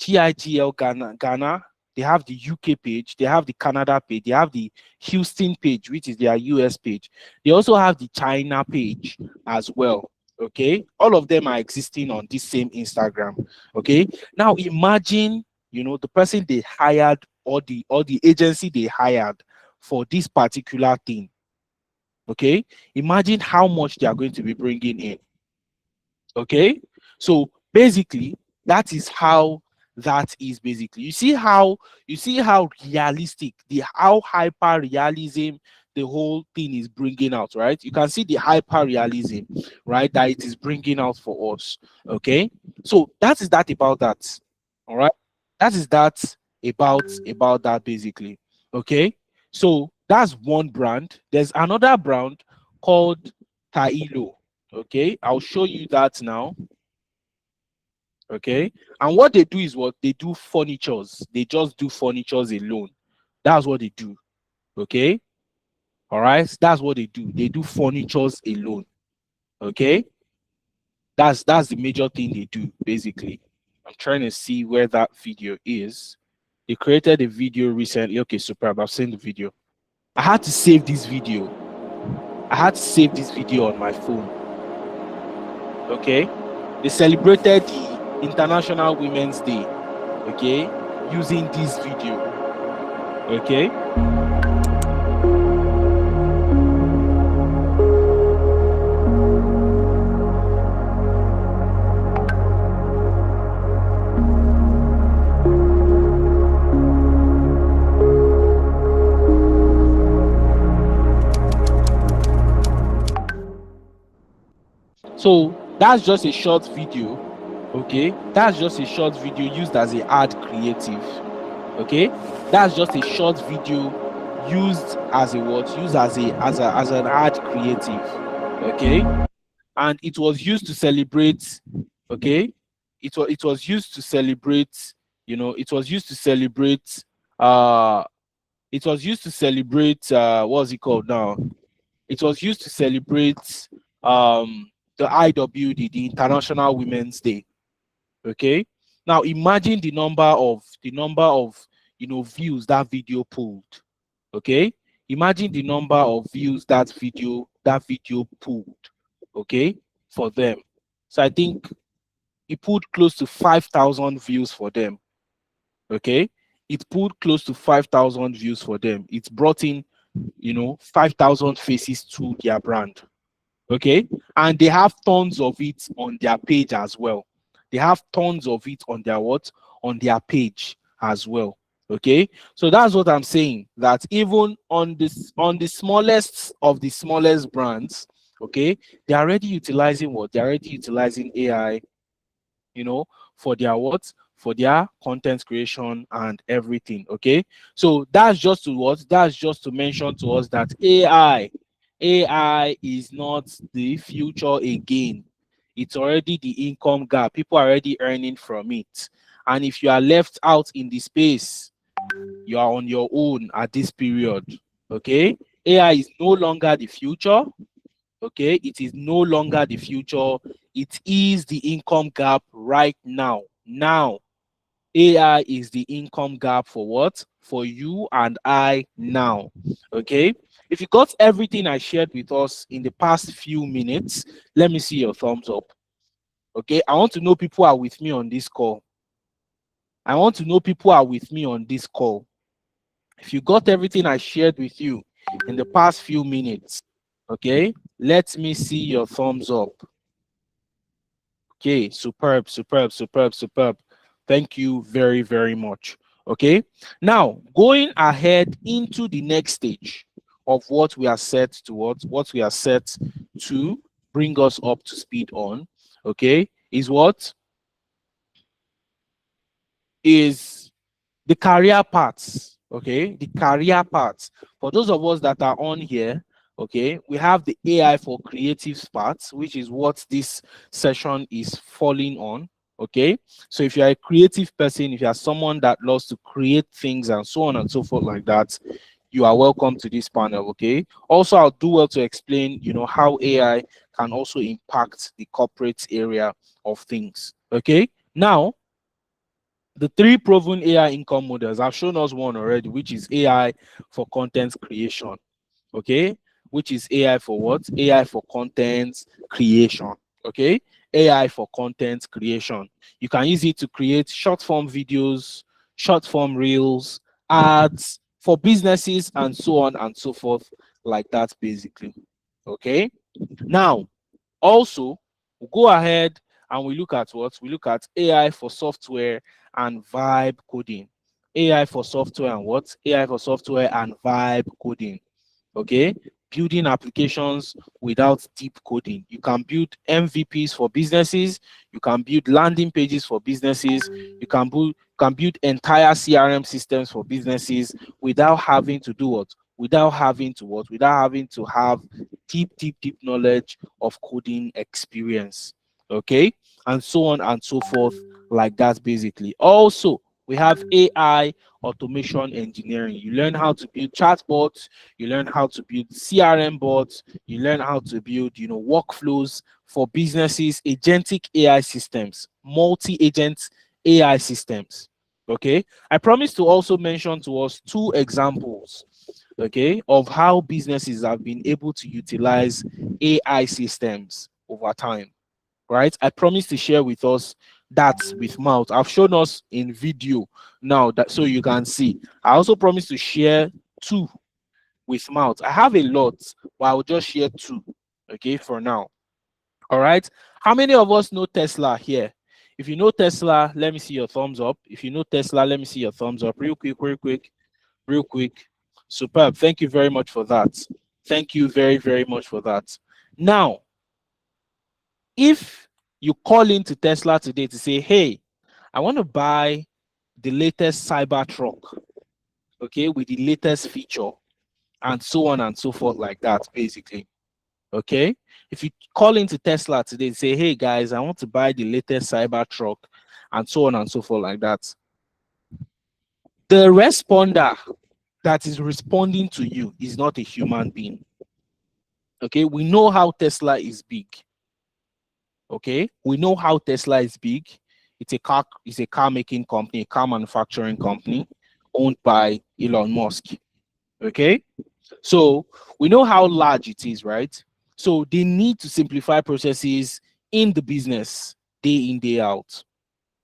GIGL Ghana, they have the UK page, they have the Canada page, they have the Houston page, which is their US page. They also have the China page as well. Okay, all of them are existing on this same Instagram. Okay, now imagine, you know, the person they hired, or the agency they hired for this particular thing. Okay, imagine how much they are going to be bringing in. Okay, so basically that is how that is. Basically, you see how realistic, the how hyper realism the whole thing is bringing out, right? You can see the hyper realism, right, that it is bringing out for us. Okay, so that is that about that. All right, that is that about that basically. Okay, so that's one brand. There's another brand called Tailo. Okay, I'll show you that now. Okay, and what they do is what they do, furnitures. They just do furnitures alone. That's what they do. Okay, all right, that's what they do. They do furnitures alone. Okay, that's the major thing they do basically. I'm trying to see where that video is. They created a video recently. Okay, superb. I've seen the video. I had to save this video. I had to save this video on my phone. Okay, they celebrated the International Women's Day, okay, using this video. Okay, so that's just a short video. Okay, that's just a short video used as a ad creative. Okay, that's just a short video used as a what, used as an ad creative. Okay, and it was used to celebrate. Okay, it was used to celebrate, you know, it was used to celebrate what's it called now, it was used to celebrate the IWD, the International Women's Day. Okay. Now imagine the number of views that video pulled. Okay. Imagine the number of views that video pulled. Okay, for them. So I think it pulled close to 5,000 views for them. Okay, it pulled close to 5,000 views for them. It brought in 5,000 faces to their brand. Okay, and they have tons of it on their page as well. They have tons of it on their what? On their page as well. Okay, so that's what I'm saying, that even on the smallest of the smallest brands, okay, they're already utilizing what? They're already utilizing AI, for their what? For their content creation and everything. Okay, so that's just to what? That's just to mention to us that AI is not the future again. It's already the income gap. People are already earning from it. And if you are left out in the space, you are on your own at this period. Okay, AI is no longer the future. Okay, it is no longer the future. It is the income gap right now. Now, AI is the income gap for what? For you and I now. Okay, if you got everything I shared with us in the past few minutes, let me see your thumbs up. Okay, I want to know people are with me on this call. I want to know people are with me on this call. If you got everything I shared with you in the past few minutes, okay, let me see your thumbs up. Okay, superb, superb, superb, superb. Thank you very, very much. Okay, now going ahead into the next stage of what we are set to what we are set to bring us up to speed on, okay, is what is the career paths. Okay, the career paths. For those of us that are on here, okay, we have the AI for creatives part, which is what this session is falling on. Okay, so if you're a creative person, if you're someone that loves to create things and so on and so forth like that, you are welcome to this panel. Okay, also I'll do well to explain how AI can also impact the corporate area of things. Okay, now the three proven AI income models. I've shown us one already, which is AI for content creation. Okay, which is AI for what? AI for content creation. Okay, AI for content creation. You can use it to create short form videos, short form reels, ads for businesses, and so on and so forth, like that, basically. Okay, now also, we'll go ahead and we look at what? We look at AI for software and vibe coding. AI for software and what? AI for software and vibe coding. Okay, building applications without deep coding. You can build MVPs for businesses. You can build landing pages for businesses. You can build entire CRM systems for businesses without having to do what? Without having to what? Without having to have deep knowledge of coding experience. Okay, and so on and so forth, like that, basically. Also, we have AI automation engineering. You learn how to build chatbots, you learn how to build CRM bots, you learn how to build workflows for businesses, agentic AI systems, multi-agent AI systems. Okay, I promise to also mention to us two examples, okay, of how businesses have been able to utilize AI systems over time. Right, I promise to share with us that with mouth. I've shown us in video now, that so you can see. I also promise to share two with mouth. I have a lot, but I'll just share two, okay, for now. All right, how many of us know Tesla here? If you know Tesla, let me see your thumbs up. If you know Tesla, let me see your thumbs up real quick, real quick, real quick. Superb. Thank you very much for that. Thank you very, very much for that. Now, if you call into Tesla today to say, hey, I want to buy the latest cyber truck, okay, with the latest feature, and so on and so forth, like that, basically. Okay, if you call into Tesla today and say, hey guys, I want to buy the latest cyber truck, and so on and so forth, like that, the responder that is responding to you is not a human being. Okay, we know how Tesla is big. Okay, we know how Tesla is big. It's a car making company, a car manufacturing company owned by Elon Musk. Okay, so we know how large it is, right? So they need to simplify processes in the business day in, day out.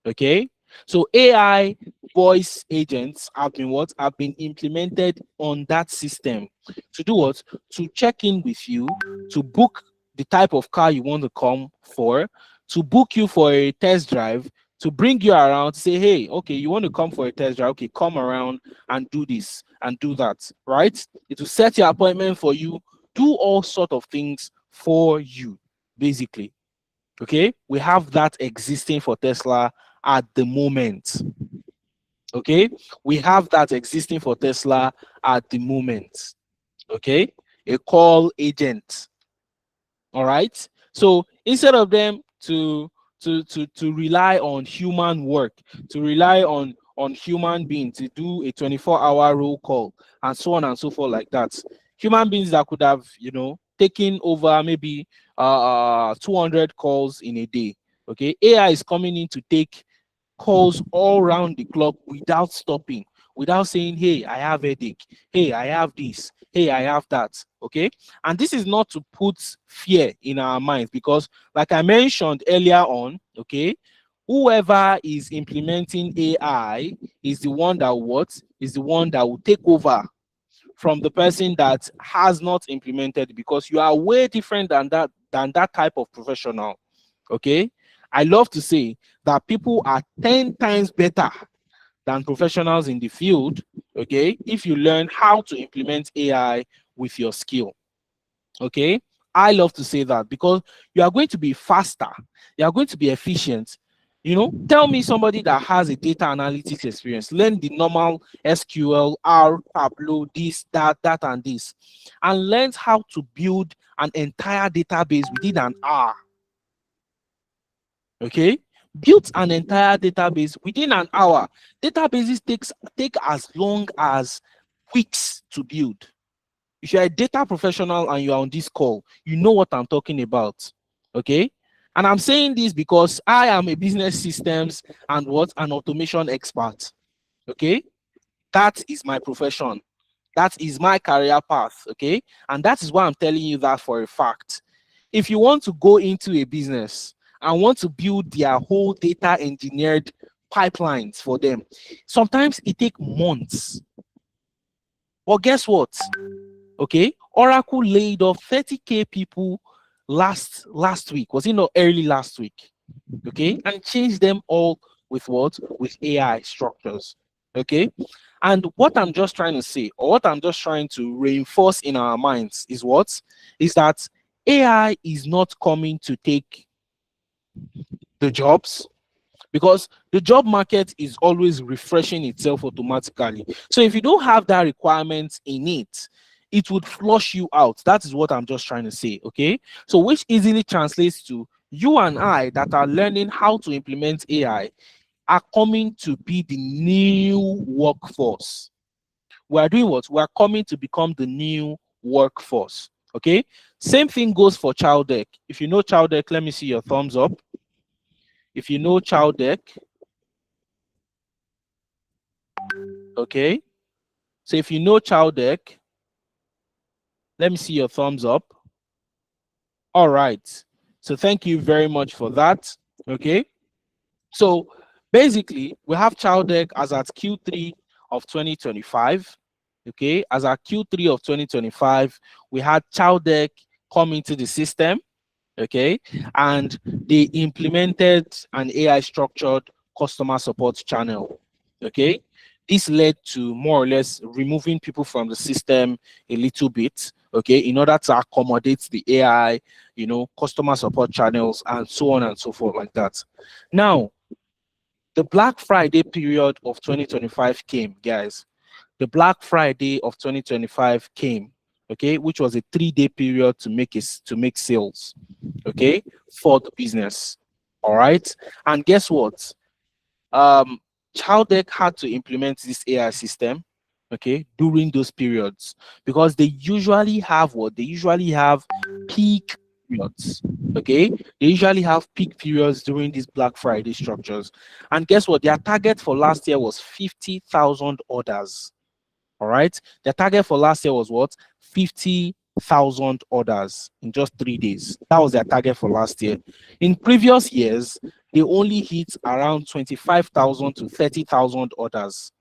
Okay, so AI voice agents have been what have been implemented on that system to do what? To check in with you, to book the type of car you want to come for, to book you for a test drive, to bring you around, to say, hey, okay, you want to come for a test drive, okay, come around and do this and do that, right? It will set your appointment for you, do all sort of things for you, basically. Okay, we have that existing for Tesla at the moment. Okay, we have that existing for Tesla at the moment. Okay, a call agent. All right, so instead of them to rely on human work, to rely on human beings to do a 24-hour roll call and so on and so forth like that, human beings that could have, you know, taken over maybe 200 calls in a day. Okay, AI is coming in to take calls all round the clock without stopping, without saying, hey, I have a headache, hey, I have this, hey, I have that. Okay, and this is not to put fear in our minds, because like I mentioned earlier on, okay, whoever is implementing AI is the one that is the one that will take over from the person that has not implemented, because you are way different than that type of professional. Okay, I love to say that people are 10 times better than professionals in the field, okay, if you learn how to implement AI with your skill. Okay, I love to say that, because you are going to be faster, you are going to be efficient. You know, tell me somebody that has a data analytics experience, learn the normal SQL, R, Tableau, this, that, and this, and learns how to build an entire database within an hour. Okay, built an entire database within an hour. Databases take as long as weeks to build. If you're a data professional and you're on this call, you know what I'm talking about. Okay, and I'm saying this because I am a business systems and what an automation expert. Okay, that is my profession, that is my career path. Okay, and that is why I'm telling you that for a fact. If you want to go into a business and want to build their whole data engineered pipelines for them, sometimes it takes months. But guess what? Okay, Oracle laid off 30K people last week. Was it not early last week? Okay, and changed them all with what? With AI structures. Okay, and what I'm just trying to say, or what I'm just trying to reinforce in our minds, is what? Is that AI is not coming to take the jobs, because the job market is always refreshing itself automatically. So if you don't have that requirement in it, it would flush you out. That is what I'm just trying to say. Okay, so which easily translates to you and I that are learning how to implement AI are coming to be the new workforce. We are doing what? We are coming to become the new workforce. Okay, same thing goes for child deck. If you know child deck, let me see your thumbs up. If you know child deck, okay, so if you know child deck, let me see your thumbs up. All right, so thank you very much for that. Okay, so basically we have child deck as at Q3 of 2025. Okay, as at Q3 of 2025, we had child deck come into the system. Okay, and they implemented an AI structured customer support channel. Okay, this led to more or less removing people from the system a little bit, okay, in order to accommodate the AI, you know, customer support channels and so on and so forth like that. Now, the Black Friday period of 2025 came, guys. The Black Friday of 2025 came, okay, which was a 3-day period to make sales, okay, for the business. All right, and guess what? Childec had to implement this AI system, okay, during those periods, because they usually have what? They usually have peak periods, okay? They usually have peak periods during these Black Friday structures. And guess what? Their target for last year was 50,000 orders. All right. Their target for last year was what? 50,000 orders in just 3 days. That was their target for last year. In previous years, they only hit around 25,000 to 30,000 orders.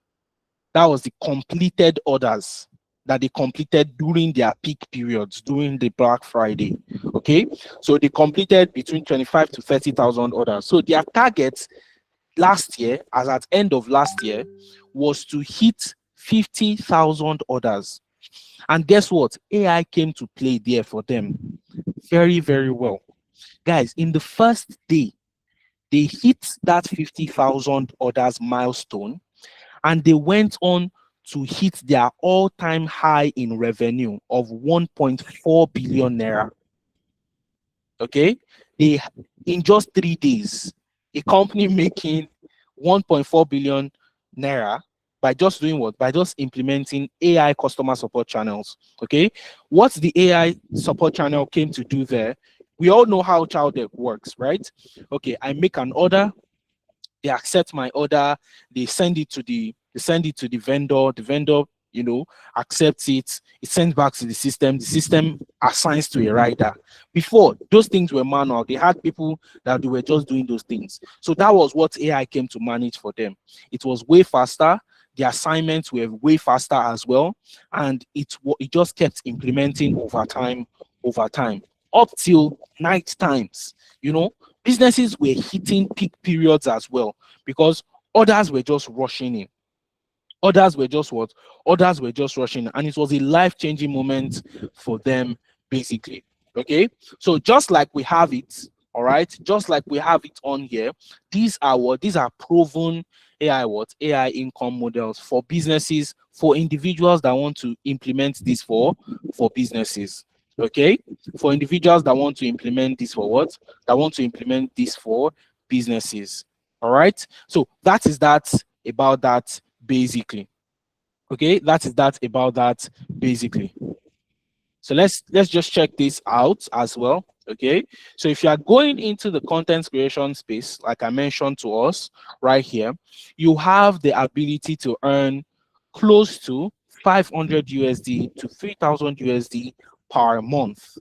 That was the completed orders that they completed during their peak periods, during the Black Friday. Okay. So they completed between 25 to 30,000 orders. So their target last year, as at end of last year, was to hit 50,000 orders. And guess what? AI came to play there for them very, very well. Guys, in the first day, they hit that 50,000 orders milestone, and they went on to hit their all-time high in revenue of 1.4 billion naira. Okay, they, in just 3 days, a company making 1.4 billion naira by just doing what? By just implementing AI customer support channels. Okay, what the AI support channel came to do there, we all know how child debt works, right? Okay, I make an order, they accept my order, they send it to the vendor, the vendor, you know, accepts it, it sends back to the system assigns to a rider. Before, those things were manual, they had people that they were just doing those things. So that was what AI came to manage for them. It was way faster, the assignments were way faster as well, and it just kept implementing over time up till night times. You know, businesses were hitting peak periods as well, because others were just rushing in. Others were just what? Others were just rushing in, and it was a life-changing moment for them, basically. Okay, so just like we have it, all right, just like we have it on here, these are what? These are proven AI income models for businesses, for individuals that want to implement this for businesses. Okay, for individuals that want to implement this for what? That want to implement this for businesses. All right, so that is that about that basically. Okay, that is that about that basically. So let's just check this out as well. Okay, so if you are going into the content creation space, like I mentioned to us right here, you have the ability to earn close to 500 USD to 3,000 USD per month.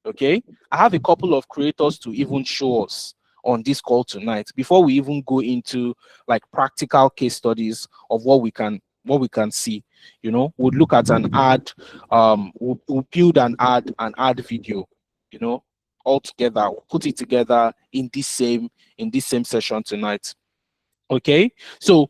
Okay, I have a couple of creators to even show us on this call tonight before we even go into like practical case studies of what we can see. You know, we'll look at an ad, we'll build an ad video, you know, all together, we'll put it together in this same session tonight. Okay, so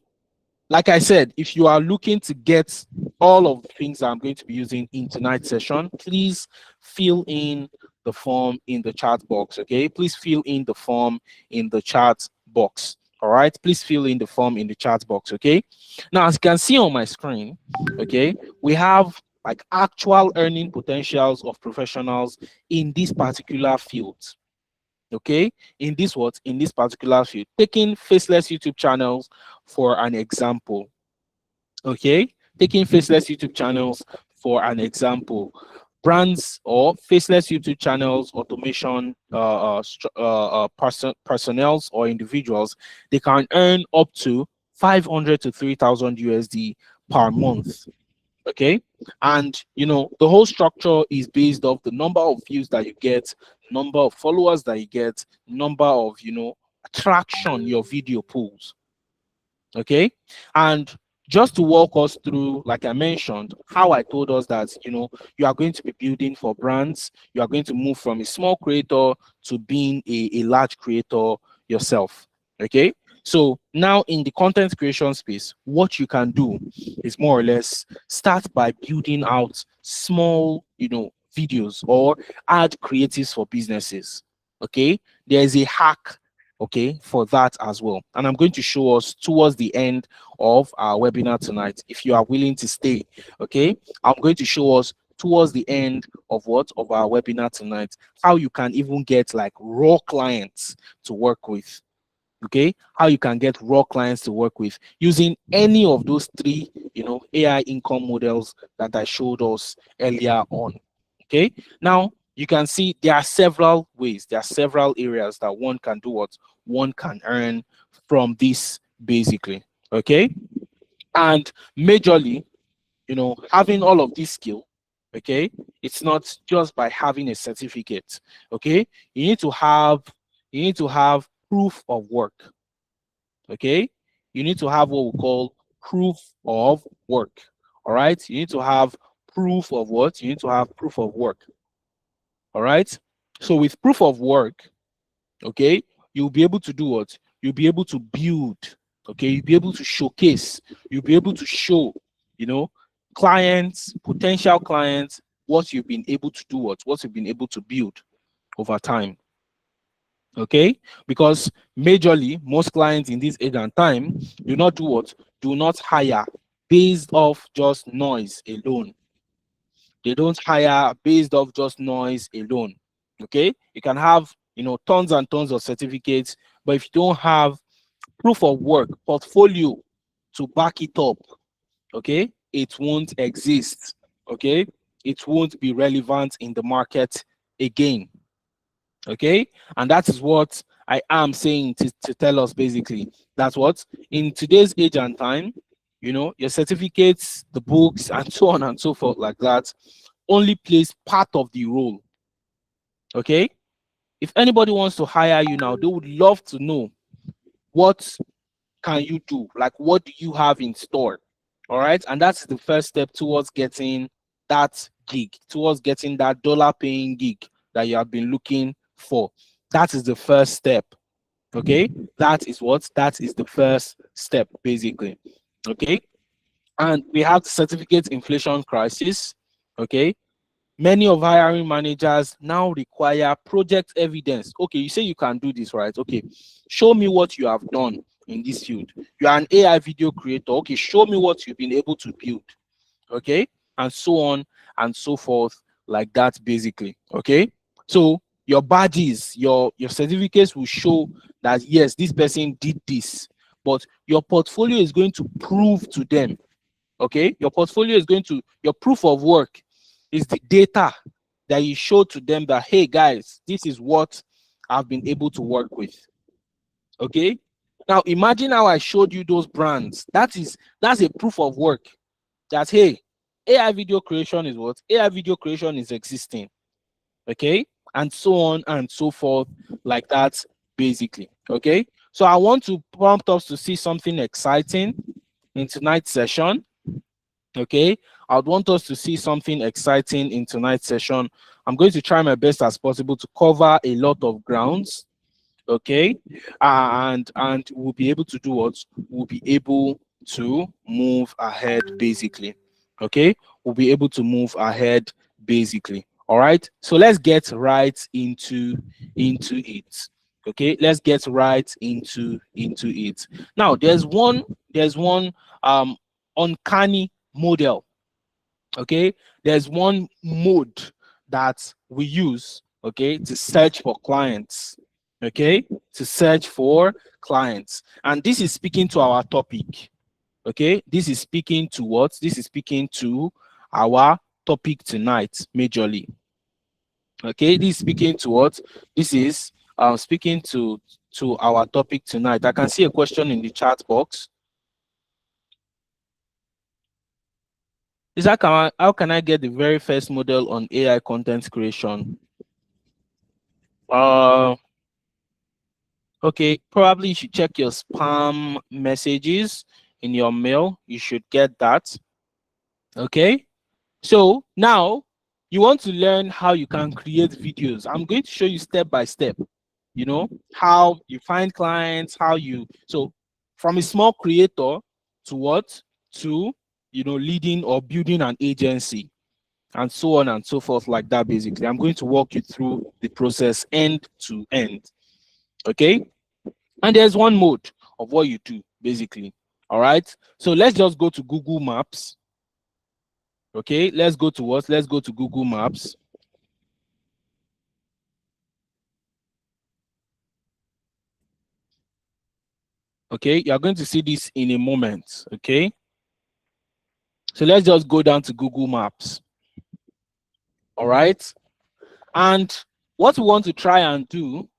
like I said, if you are looking to get all of the things I'm going to be using in tonight's session, please fill in the form in the chat box. Okay, please fill in the form in the chat box. All right, please fill in the form in the chat box. Okay, now as you can see on my screen, okay, we have like actual earning potentials of professionals in this particular field. Okay, in this particular field, taking faceless YouTube channels for an example. Okay, taking faceless YouTube channels for an example, brands or faceless YouTube channels, automation, personnels or individuals, they can earn up to 500 to 3,000 USD per month. Okay, and you know, the whole structure is based off the number of views that you get, number of followers that you get, number of, you know, traction your video pulls. Okay, and just to walk us through, like I mentioned, how I told us that, you know, you are going to be building for brands, you are going to move from a small creator to being a large creator yourself. Okay, so now in the content creation space, what you can do is more or less start by building out small, you know, videos or ad creatives for businesses. Okay, there is a hack, okay, for that as well, and I'm going to show us towards the end of our webinar tonight, if you are willing to stay. Okay, I'm going to show us towards the end of our webinar tonight how you can even get like raw clients to work with. Okay, how you can get raw clients to work with using any of those three, AI income models that I showed us earlier on. Okay, now you can see there are several ways, there are several areas that one can do what one can earn from this basically. Okay, and majorly, having all of this skill, okay, it's not just by having a certificate. Okay, you need to have proof of work. Okay, you need to have what we call proof of work. All right, you need to have proof of what you need to have proof of work. All right, so with proof of work, okay, you'll be able to do what you'll be able to build. Okay, you'll be able to showcase, you'll be able to show, you know clients, potential clients, what you've been able to do, what you've been able to build over time. Okay, because majorly most clients in this age and time do not do what do not hire based off just noise alone. They don't hire based off just noise alone. Okay, you can have tons and tons of certificates, but if you don't have proof of work, portfolio to back it up, okay, it won't exist. Okay, it won't be relevant in the market again. Okay, and that is what I am saying to tell us basically. That's what in today's age and time, your certificates, the books, and so on and so forth, like that, only plays part of the role. Okay, if anybody wants to hire you now, they would love to know what can you do, like what do you have in store. All right, and that's the first step towards getting that gig, towards getting that dollar paying gig that you have been looking for. That is the first step. Okay, that is the first step basically. Okay, and we have the certificate inflation crisis. Okay, many of hiring managers now require project evidence. Okay, you say you can do this, right? Okay, show me what you have done in this field. You are an AI video creator. Okay, show me what you've been able to build. Okay, and so on and so forth, like that basically. Okay, so your badges, your certificates will show that yes, this person did this, but your portfolio is going to prove to them. Okay, your portfolio is going to, your proof of work is the data that you show to them that, hey guys, this is what I've been able to work with. Okay, now imagine how I showed you those brands. That's a proof of work that, hey, AI video creation is what AI video creation is existing. Okay, and so on and so forth, like that basically. Okay, so I want to prompt us to see something exciting in tonight's session. Okay, I would want us to see something exciting in tonight's session. I'm going to try my best as possible to cover a lot of grounds. Okay, and we'll be able to do what we'll be able to move ahead basically. Okay, we'll be able to move ahead basically. All right, so let's get right into it. Okay, let's get right into it. Now there's one uncanny model. Okay, there's one mode that we use, okay, to search for clients. Okay, to search for clients, and this is speaking to our topic. Okay, this is speaking to what this is speaking to our topic tonight majorly. Okay, this is speaking to what this is speaking to our topic tonight. I can see a question in the chat box. Is that how can I get the very first model on AI content creation? Okay, probably you should check your spam messages in your mail. You should get that. Okay, so now you want to learn how you can create videos. I'm going to show you step by step, how you find clients, how you, so from a small creator to what, to, leading or building an agency, and so on and so forth, like that basically. I'm going to walk you through the process end to end. Okay, and there's one mode of what you do basically. All right, so let's just go to Google Maps. Okay, let's go to what? Let's go to Google Maps. Okay, you are going to see this in a moment. Okay, so let's just go down to Google Maps. All right, and what we want to try and do,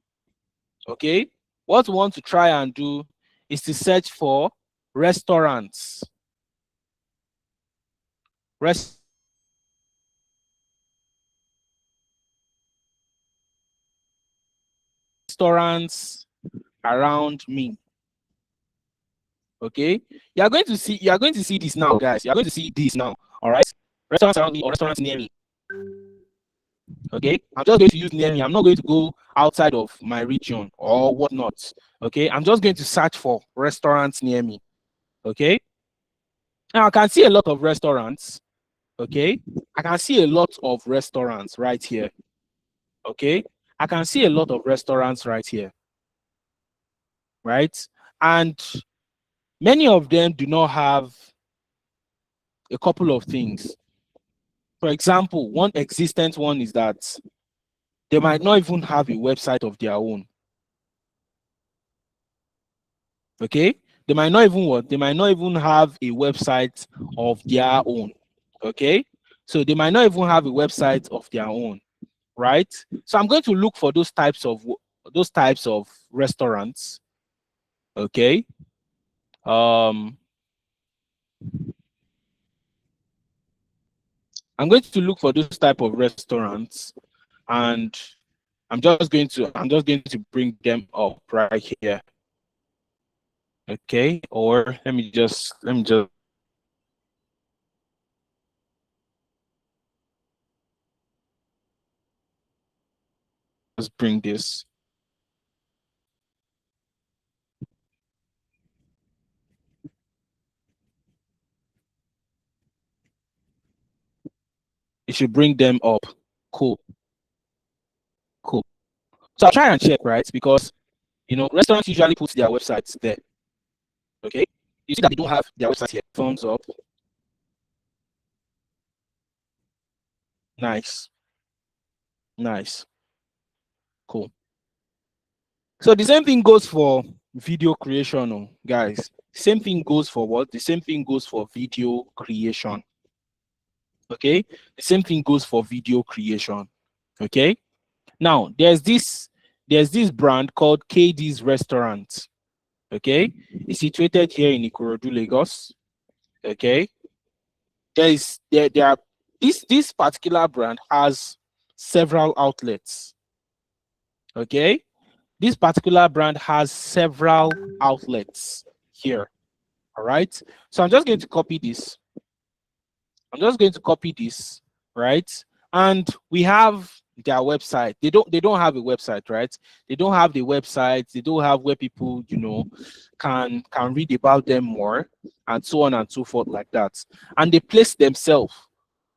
okay, what we want to try and do is to search for restaurants. Restaurants around me. Okay, you are going to see this now, guys. You are going to see this now. All right, restaurants around me or restaurants near me. Okay, I'm just going to use near me. I'm not going to go outside of my region or whatnot. Okay, I'm just going to search for restaurants near me. Okay, now I can see a lot of restaurants. Okay, I can see a lot of restaurants right here. Okay, I can see a lot of restaurants right here. Right, and many of them do not have a couple of things. For example, one existent one is that they might not even have a website of their own. Okay, they might not even have a website of their own. Okay, so they might not even have a website of their own, right? So I'm going to look for those types of restaurants. Okay, I'm going to look for those type of restaurants, and I'm just going to bring them up right here. Okay, or let me just bring this. It should bring them up. Cool. Cool. So I'll try and check, right? Because restaurants usually put their websites there. Okay. You see that they don't have their website here. Thumbs up. Nice. Nice. Cool. So the same thing goes for video creation, guys. Same thing goes for what? The same thing goes for video creation. Okay. The same thing goes for video creation. Okay. Now there's this brand called KD's Restaurant. Okay, it's situated here in Ikorodu, Lagos. Okay, there are this particular brand has several outlets. Okay, this particular brand has several outlets here. All right, so I'm just going to copy this. Right? And we have their website. They don't have a website, right? They don't have the website. They don't have where people, can read about them more, and so on and so forth like that. And they place themselves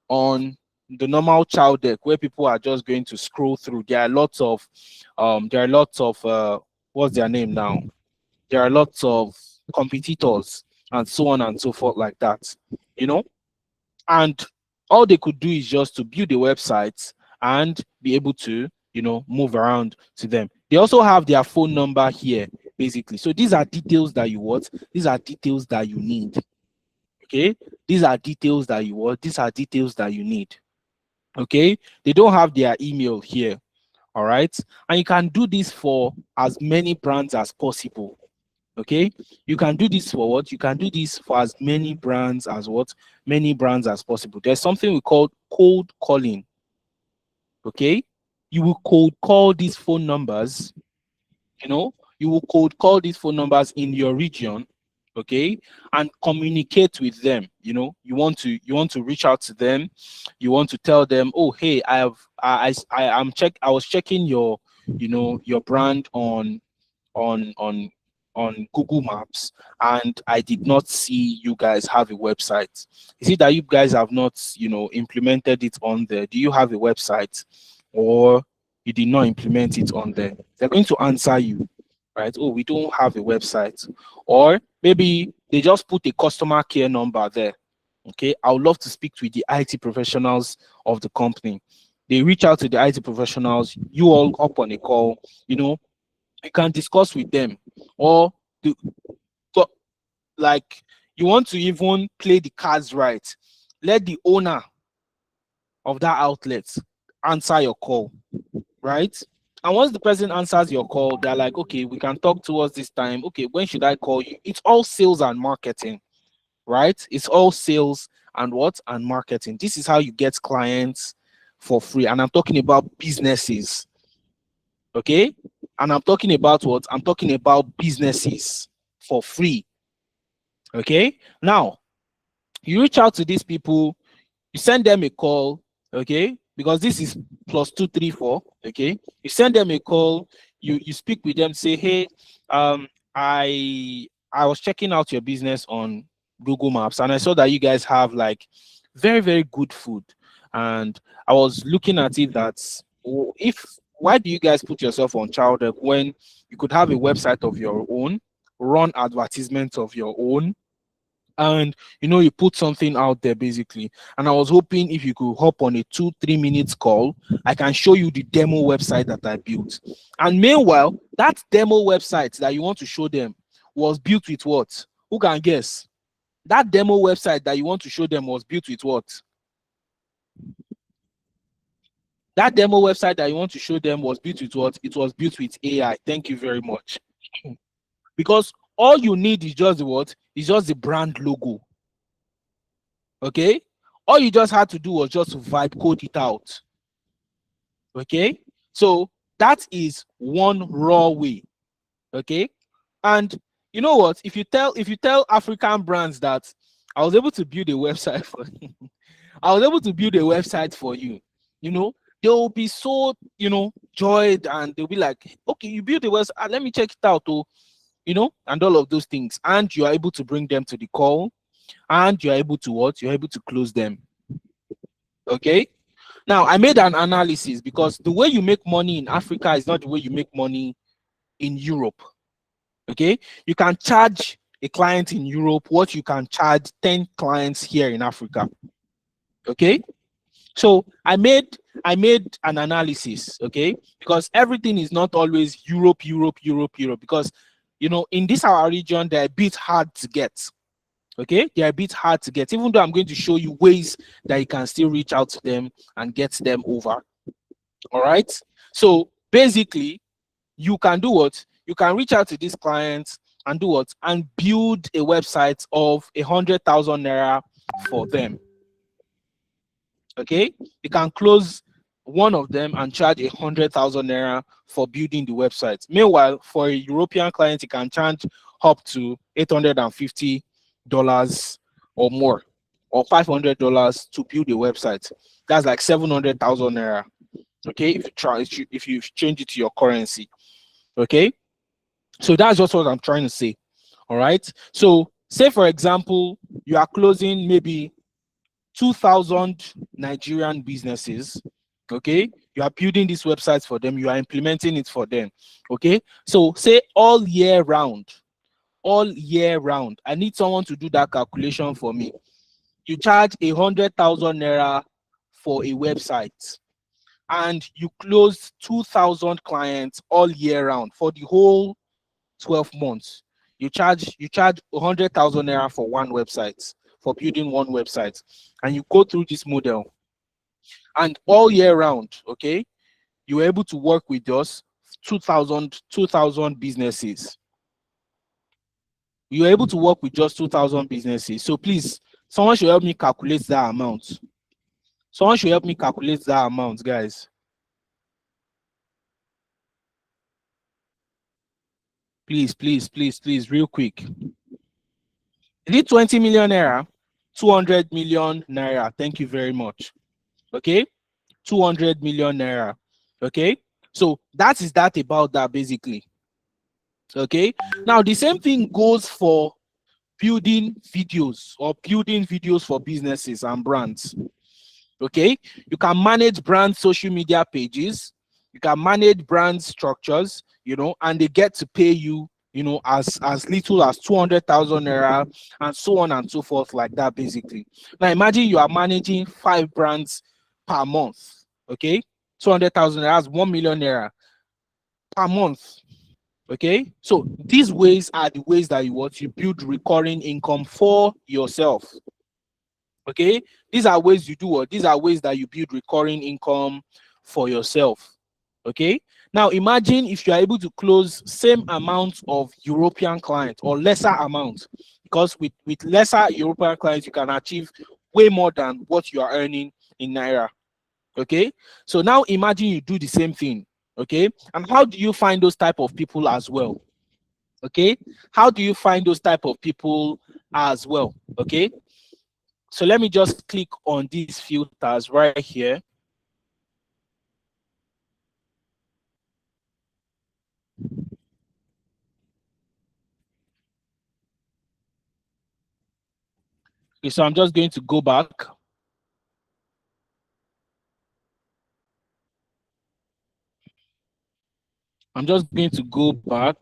on the normal child deck where people are just going to scroll through. There are lots of what's their name now? There are lots of competitors and so on and so forth like that. You know, and all they could do is just to build a website and be able to move around to them. They also have their phone number here, basically. So these are details that you want. These are details that you need. Okay, these are details that you want. These are details that you need. Okay, they don't have their email here. All right, and you can do this for as many brands as possible. Okay, you can do this for what? You can do this for as many brands as possible. There's something we call cold calling. Okay, you will cold call these phone numbers. You will cold call these phone numbers in your region. Okay, and communicate with them. You want to reach out to them. You want to tell them, oh, hey, I was checking your brand on Google Maps, and I did not see you guys have a website. Is it that you guys have not, implemented it on there? Do you have a website, or you did not implement it on there? They're going to answer you, right? Oh, we don't have a website. Or maybe they just put a customer care number there. Okay, I would love to speak with the IT professionals of the company. They reach out to the IT professionals, you all up on a call, you can discuss with them, or like you want to even play the cards right, let the owner of that outlet answer your call, right? And once the person answers your call, they're like, okay, we can talk towards this time. Okay, when should I call you? It's all sales and marketing, right? It's all sales and what? And marketing. This is how you get clients for free. And I'm talking about businesses, okay? And I'm talking about what? I'm talking about businesses for free, okay? Now, you reach out to these people, you send them a call, okay? Because this is +234, okay? You send them a call, you speak with them, say, hey, I was checking out your business on Google Maps, and I saw that you guys have like very, very good food. And I was looking at it that, if why do you guys put yourself on child help when you could have a website of your own, run advertisements of your own, and you put something out there basically. And I was hoping if you could hop on a 2-3 minutes call, I can show you the demo website that I built. And meanwhile, that demo website that you want to show them was built with what? Who can guess? That demo website that you want to show them was built with what? That demo website that you want to show them was built with what? It was built with AI. Thank you very much. Because all you need is just the what? Is just the brand logo. Okay? All you just had to do was just vibe code it out. Okay? So that is one raw way. Okay? And you know what? If you tell African brands that I was able to build a website for you, I was able to build a website for you, they'll be so joyed, and they'll be like, okay, you built a website, let me check it out, and all of those things. And you are able to bring them to the call, and you're able to what? You're able to close them. Okay? Now, I made an analysis, because the way you make money in Africa is not the way you make money in Europe. Okay? You can charge a client in Europe what you can charge 10 clients here in Africa. Okay? So I made an analysis, okay? Because everything is not always Europe, because in this our region, they're a bit hard to get. Okay, they're a bit hard to get, even though I'm going to show you ways that you can still reach out to them and get them over. All right. So basically, you can do what? You can reach out to these clients and do what? And build a website of 100,000 naira for them. Okay, you can close one of them and charge 100,000 naira for building the website. Meanwhile, for a European client, you can charge up to $850 or more, or $500 to build a website. That's like 700,000 naira. Okay, if you change it to your currency. Okay, so that's just what I'm trying to say. All right. So say for example, you are closing maybe 2,000 Nigerian businesses. Okay, you are building these websites for them, you are implementing it for them. Okay, so say all year round, I need someone to do that calculation for me. You charge 100,000 naira for a website, and you close 2,000 clients all year round for the whole 12 months. You charge 100,000 naira for one website, for building one website, and you go through this model, and all year round, okay, you're able to work with us 2,000 businesses. You're able to work with just 2,000 businesses. So please, someone should help me calculate that amount. Someone should help me calculate that amount, guys. Please, real quick. Is it 20 million naira? 200 million naira. Thank you very much. Okay, 200 million naira. Okay, so that is that about that basically. Okay, now the same thing goes for building videos for businesses and brands. Okay, you can manage brand social media pages, you can manage brand structures, and they get to pay you, as little as 200,000 naira, and so on and so forth, like that basically. Now imagine you are managing 5 brands per month. Okay, 200,000 naira, 1 million naira per month. Okay, so these ways are the ways that you build recurring income for yourself. Okay, these are ways you do what? These are ways that you build recurring income for yourself. Okay, now imagine if you are able to close same amount of European clients or lesser amount, because with lesser European clients you can achieve way more than what you are earning in Naira. Okay, so now imagine you do the same thing. Okay, and how do you find those type of people as well? Okay, how do you find those type of people as well? Okay, so let me just click on these filters right here. Okay, so I'm just going to go back. I'm just going to go back.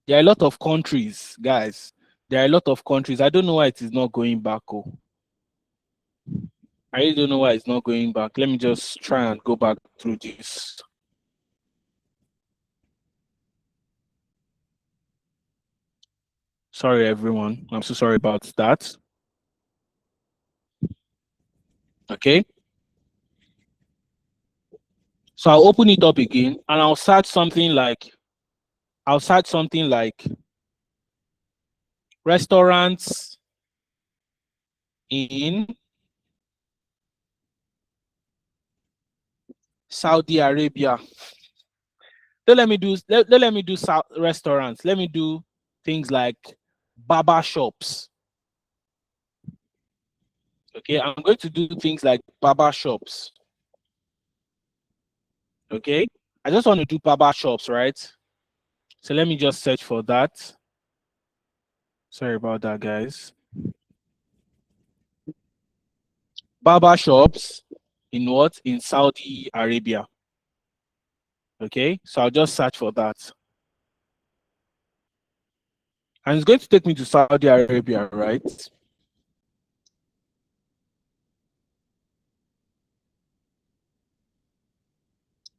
There are a lot of countries, guys. There are a lot of countries. I don't know why it is not going back. Oh, I really don't know why it's not going back. Let me just try and go back through this. Sorry, everyone. I'm so sorry about that. Okay. So I'll open it up again and I'll search something like restaurants in Saudi Arabia. Don't let me do let me do restaurants. Let me do things like barber shops. Okay, I'm going to do things like barber shops. Okay, I just want to do barber shops, right? So let me just search for that. Sorry about that, guys. Barber shops in what? In Saudi Arabia. Okay, so I'll just search for that. And it's going to take me to Saudi Arabia, right?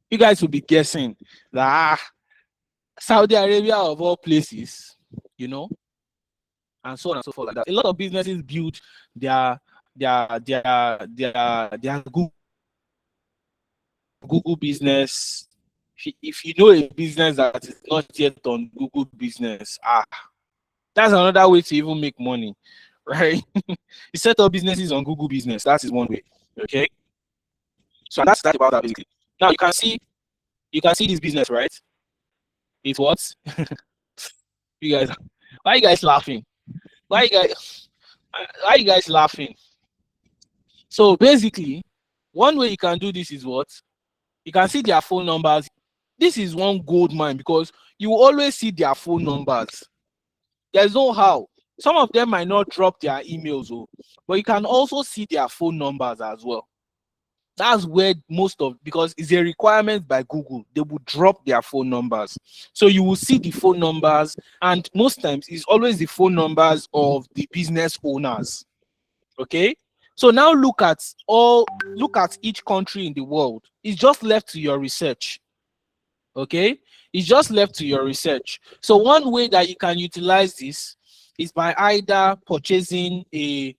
You guys will be guessing that Saudi Arabia of all places, you know, and so on and so forth like that. A lot of businesses build their Google business. If you know a business that is not yet on Google business, that's another way to even make money, right? You set up businesses on Google business. That is one way. Okay. So that's that about that basically. Now you can see this business, right? It's what? You guys, why are you guys laughing? Why you guys why are you guys laughing? So basically, one way you can do this is what? You can see their phone numbers. This is one gold mine because you will always see their phone numbers. There's no how. Some of them might not drop their emails, but you can also see their phone numbers as well. That's where most of, because it's a requirement by Google, they will drop their phone numbers. So you will see the phone numbers, and most times it's always the phone numbers of the business owners. Okay, so now look at each country in the world. It's just left to your research. Okay, it's just left to your research. So one way that you can utilize this is by either purchasing a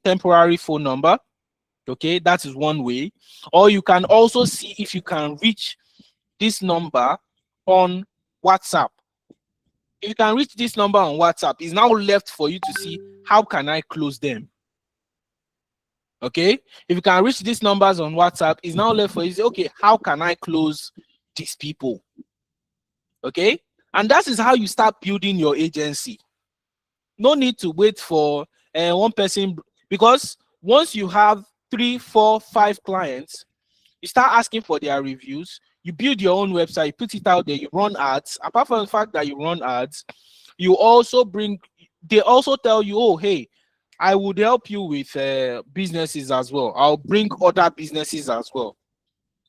temporary phone number. Okay, that is one way. Or you can also see if you can reach this number on WhatsApp. If you can reach this number on WhatsApp, it's now left for you to see how can I close them. Okay, if you can reach these numbers on WhatsApp, it's now left for you to say, okay, how can I close these people? Okay, and that is how you start building your agency. No need to wait for one person, because once you have 3, 4, 5 clients, you start asking for their reviews. You build your own website, you put it out there, you run ads. Apart from the fact that you run ads, you also they also tell you, oh, hey, I would help you with businesses as well. I'll bring other businesses as well.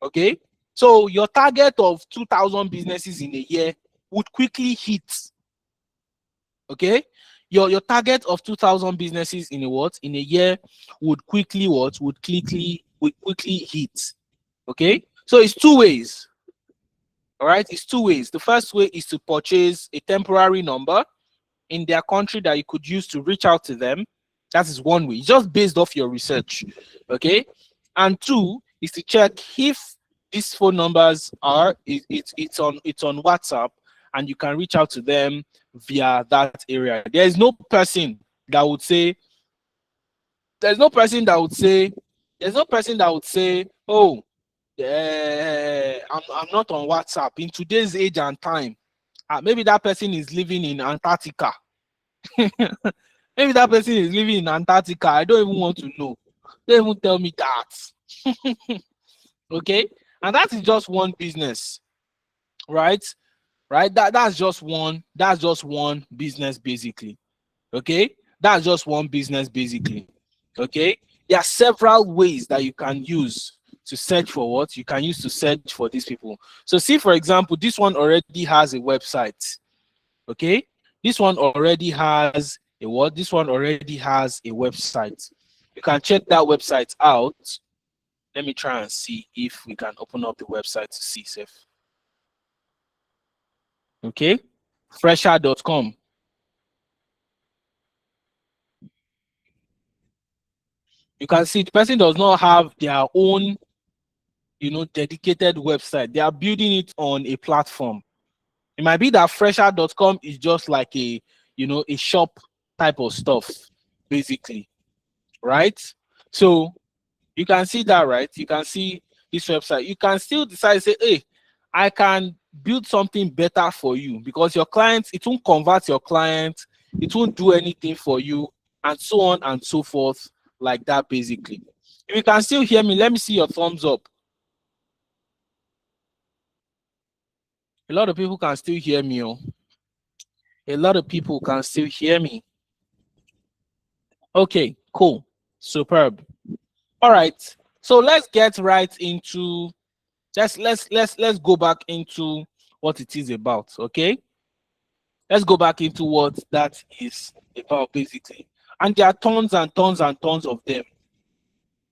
Okay, so your target of 2,000 businesses in a year would quickly hit. Okay, your target of 2,000 businesses in a year would quickly hit. Okay, so it's two ways. All right, it's two ways. The first way is to purchase a temporary number in their country that you could use to reach out to them. That is one way, just based off your research. Okay, and two is to check if these phone numbers are it's on WhatsApp, and you can reach out to them via that area. There's no person that would say oh, I'm not on WhatsApp in today's age and time. Maybe that person is living in Antarctica. Maybe that person is living in Antarctica. I don't even want to know. Don't even tell me that. Okay, and that is just one business, right? That's just one business basically. Okay, that's just one business basically. Okay, there are several ways that you can use to search for what you can use to search for these people. So see, for example, this one already has a website. Okay, this one already has a what? This one already has a website. You can check that website out. Let me try and see if we can open up the website to see safe. Okay, fresher.com. You can see the person does not have their own, dedicated website. They are building it on a platform. It might be that fresher.com is just like a shop type of stuff, basically, right? So you can see that, right? You can see this website. You can still decide to say, hey, I can build something better for you, because your clients, it won't convert your client, it won't do anything for you, and so on and so forth, like that, basically. If you can still hear me, let me see your thumbs up. A lot of people can still hear me. Oh. A lot of people can still hear me. Okay, cool. Superb. All right. So let's get right into let's go back into what it is about, okay? Let's go back into what that is about basically. And there are tons and tons and tons of them.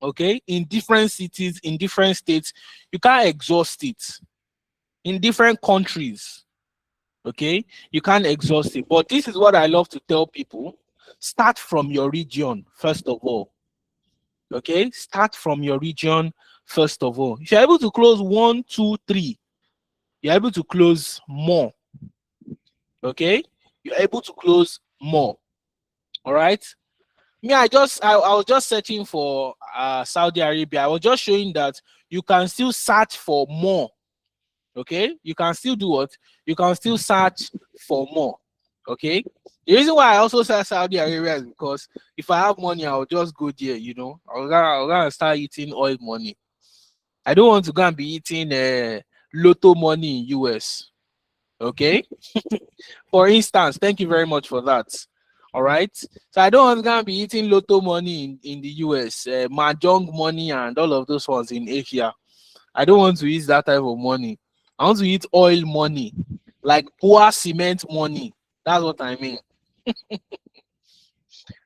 Okay? In different cities, in different states, you can't exhaust it. In different countries. Okay, you can't exhaust it, but this is what I love to tell people. Start from your region first of all. Okay, start from your region first of all. If you're able to close 1, 2, 3, you're able to close more. Okay, you're able to close more. All right, me, I was just searching for Saudi Arabia. I was just showing that you can still search for more. Okay, you can still do what? You can still search for more. Okay, the reason why I also say Saudi Arabia is because if I have money, I'll just go there. I'm gonna start eating oil money. I don't want to go and be eating lotto money in US. Okay, for instance, thank you very much for that. All right, so I don't want to go and be eating lotto money in the US, mahjong money and all of those ones in Asia. I don't want to use that type of money. I want to eat oil money, like poor cement money. That's what I mean.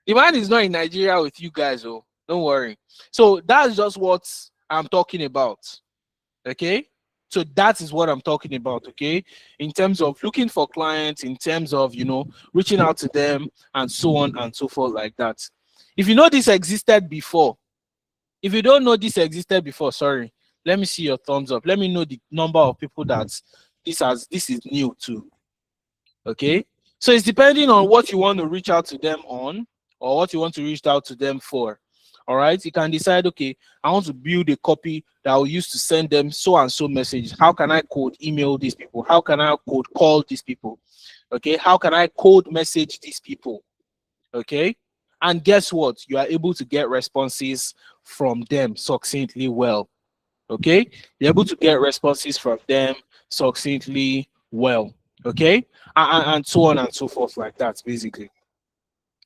The man is not in Nigeria with you guys, oh, don't worry. So that's just what I'm talking about. Okay. So that is what I'm talking about. Okay. In terms of looking for clients, in terms of, reaching out to them and so on and so forth, like that. If you know this existed before, if you don't know this existed before, sorry, let me see your thumbs up. Let me know the number of people that this is new to. Okay, so it's depending on what you want to reach out to them on, or what you want to reach out to them for. All right, you can decide, okay, I want to build a copy that I will use to send them so and so message. How can I code email these people? How can I code call these people? Okay, how can I code message these people? Okay, and guess what? You are able to get responses from them succinctly well. Okay, you're able to get responses from them succinctly well. Okay, and so on and so forth, like that, basically.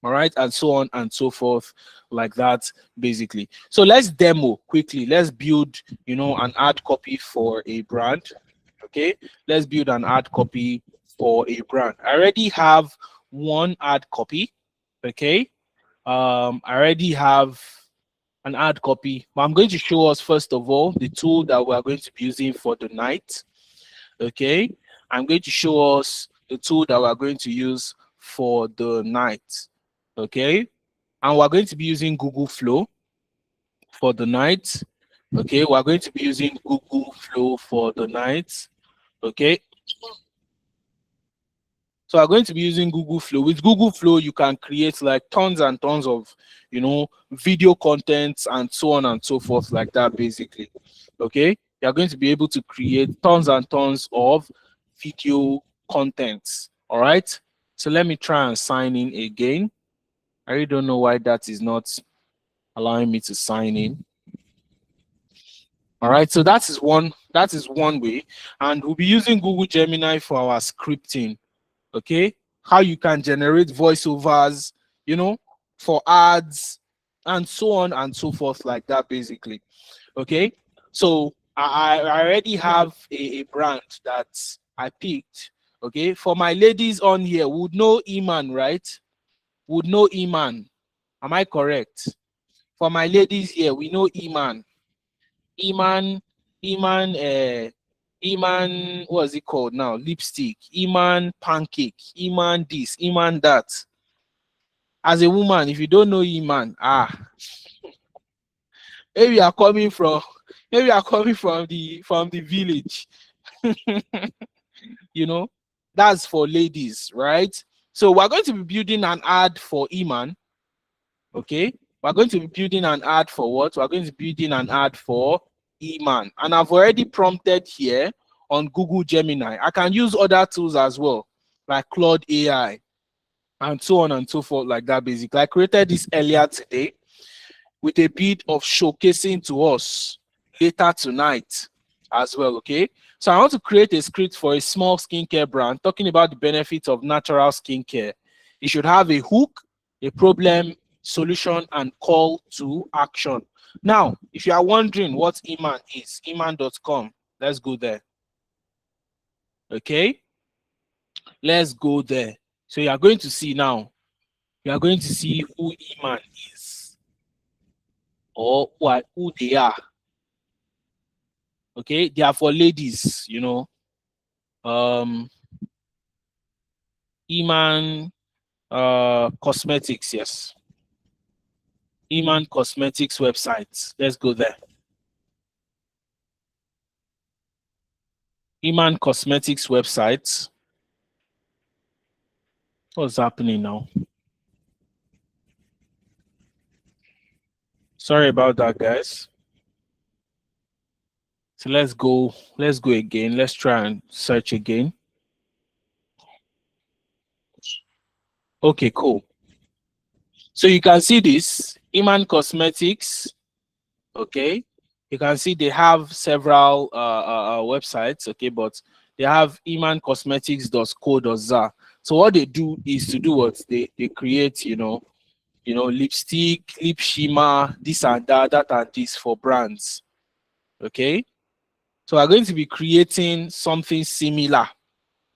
All right, and so on and so forth, like that, basically. So let's demo quickly. Let's build, an ad copy for a brand. Okay, let's build an ad copy for a brand. I already have one ad copy. Okay. I already have an ad copy, but I'm going to show us first of all the tool that we are going to be using for the night. Okay. I'm going to show us the tool that we're going to use for the night. Okay. And we're going to be using Google Flow for the night. Okay. We're going to be using Google Flow for the night. Okay. So I'm going to be using Google Flow. With Google Flow, you can create like tons and tons of, video content and so on and so forth like that, basically. Okay. You're going to be able to create tons and tons of video content. All right. So let me try and sign in again. I really don't know why that is not allowing me to sign in. All right. So that is one way. And we'll be using Google Gemini for our scripting. Okay, how you can generate voiceovers, for ads and so on and so forth like that, basically. Okay, so I already have a brand that I picked. Okay, for my ladies on here, would know Iman, right? Would know Iman. Am I correct? For my ladies here, we know Iman. Iman, Iman, what's it called now? Lipstick, Iman pancake, Iman this, Iman that. As a woman, if you don't know Iman, maybe you are coming from, the village. That's for ladies, right? So we're going to be building an ad for Iman. Okay, we're going to be building an ad for what? We're going to be building an ad for Iman, and I've already prompted here on Google Gemini. I can use other tools as well, like Claude AI and so on and so forth, like that. Basically, I created this earlier today with a bit of showcasing to us later tonight as well. Okay, so I want to create a script for a small skincare brand talking about the benefits of natural skincare. It should have a hook, a problem, solution, and call to action. Now, if you are wondering what Iman is, iman.com, let's go there. Okay, let's go there. So you are going to see now, you are going to see who Iman is, or who they are. Okay, they are for ladies, Iman Cosmetics, yes. Iman Cosmetics website. Let's go there. Iman Cosmetics website. What's happening now? Sorry about that, guys. So let's go again. Let's try and search again. Okay, cool. So you can see this Iman Cosmetics. Okay, you can see they have several websites. Okay, but they have imancosmetics.co.za. So what they do is to do what they create, lipstick, lip shimmer, this and that and this for brands. Okay, so we're going to be creating something similar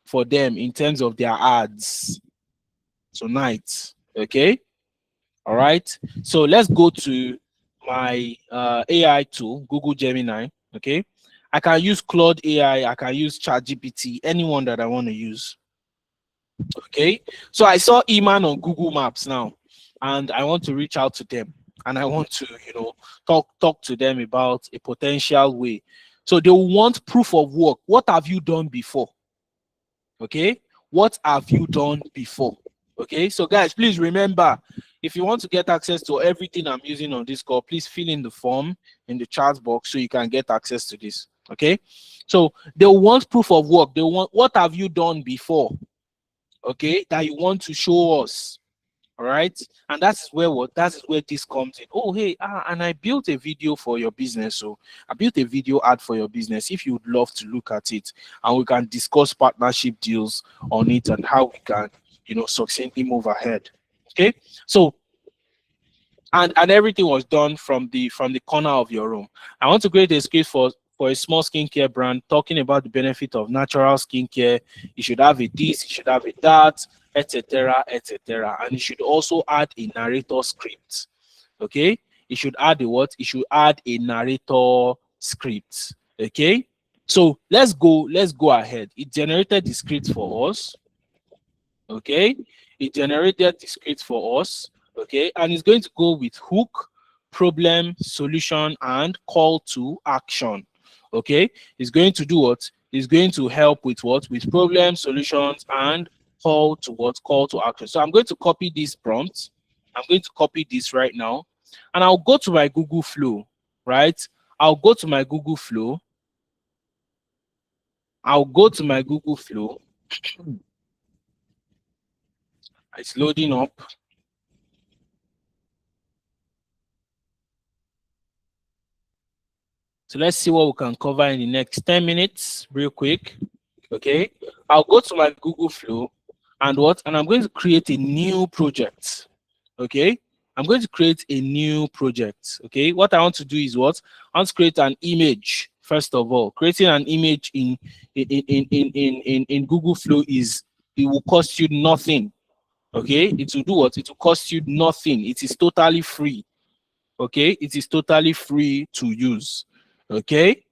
for them in terms of their ads tonight. Okay, all right. So let's go to my AI tool, Google Gemini. Okay, I can use Claude AI, I can use ChatGPT, anyone that I want to use. Okay, so I saw Iman on Google Maps now, and I want to reach out to them, and I want to, talk to them about a potential way. So they will want proof of work. What have you done before? Okay, what have you done before? Okay, so guys, please remember, if you want to get access to everything I'm using on this call, please fill in the form in the chat box so you can get access to this. Okay, so they want proof of work. They want, what have you done before? Okay, that you want to show us. All right, and that's where this comes in. Oh, hey, and I built a video for your business. So I built a video ad for your business. If you would love to look at it, and we can discuss partnership deals on it and how we can, succinctly move ahead. Okay, so and everything was done from the corner of your room. I want to create a script for a small skincare brand talking about the benefit of natural skincare. You should have a this, you should have a that, etc., etc. And you should also add a narrator script. Okay, you should add a what? You should add a narrator script. Okay, so let's go ahead. It generated the script for us. Okay, it generated the script for us. Okay, and it's going to go with hook, problem, solution, and call to action. Okay, it's going to do what? It's going to help with what? With problem, solutions, and call to what? Call to action. So I'm going to copy this prompt. I'm going to copy this right now, and I'll go to my Google Flow. Right, I'll go to my Google Flow. I'll go to my Google Flow. It's loading up. So let's see what we can cover in the next 10 minutes, real quick. Okay, I'll go to my Google Flow and what? And I'm going to create a new project. Okay, I'm going to create a new project. Okay, what I want to do is what? I want to create an image. First of all, creating an image in Google Flow it will cost you nothing. Okay, it will do what? It will cost you nothing. It is totally free. Okay, it is totally free to use. Okay,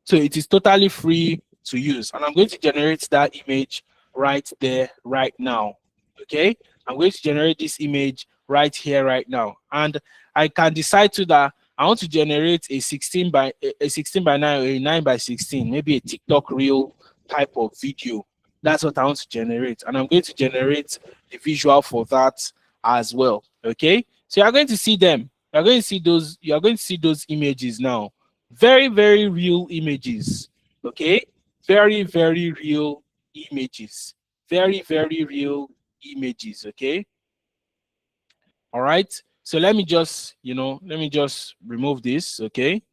so it is totally free to use, and I'm going to generate that image right there right now. Okay, I'm going to generate this image right here right now, and I can decide to that I want to generate a 16 by 9 or a 9 by 16, maybe a TikTok reel type of video. That's what I want to generate, and I'm going to generate the visual for that as well. Okay, so you're going to see them. You're going to see those. You are going to see those images now. Very, very real images. Okay, very, very real images. Very, very real images. Okay. All right. So let me just, let me just remove this. Okay.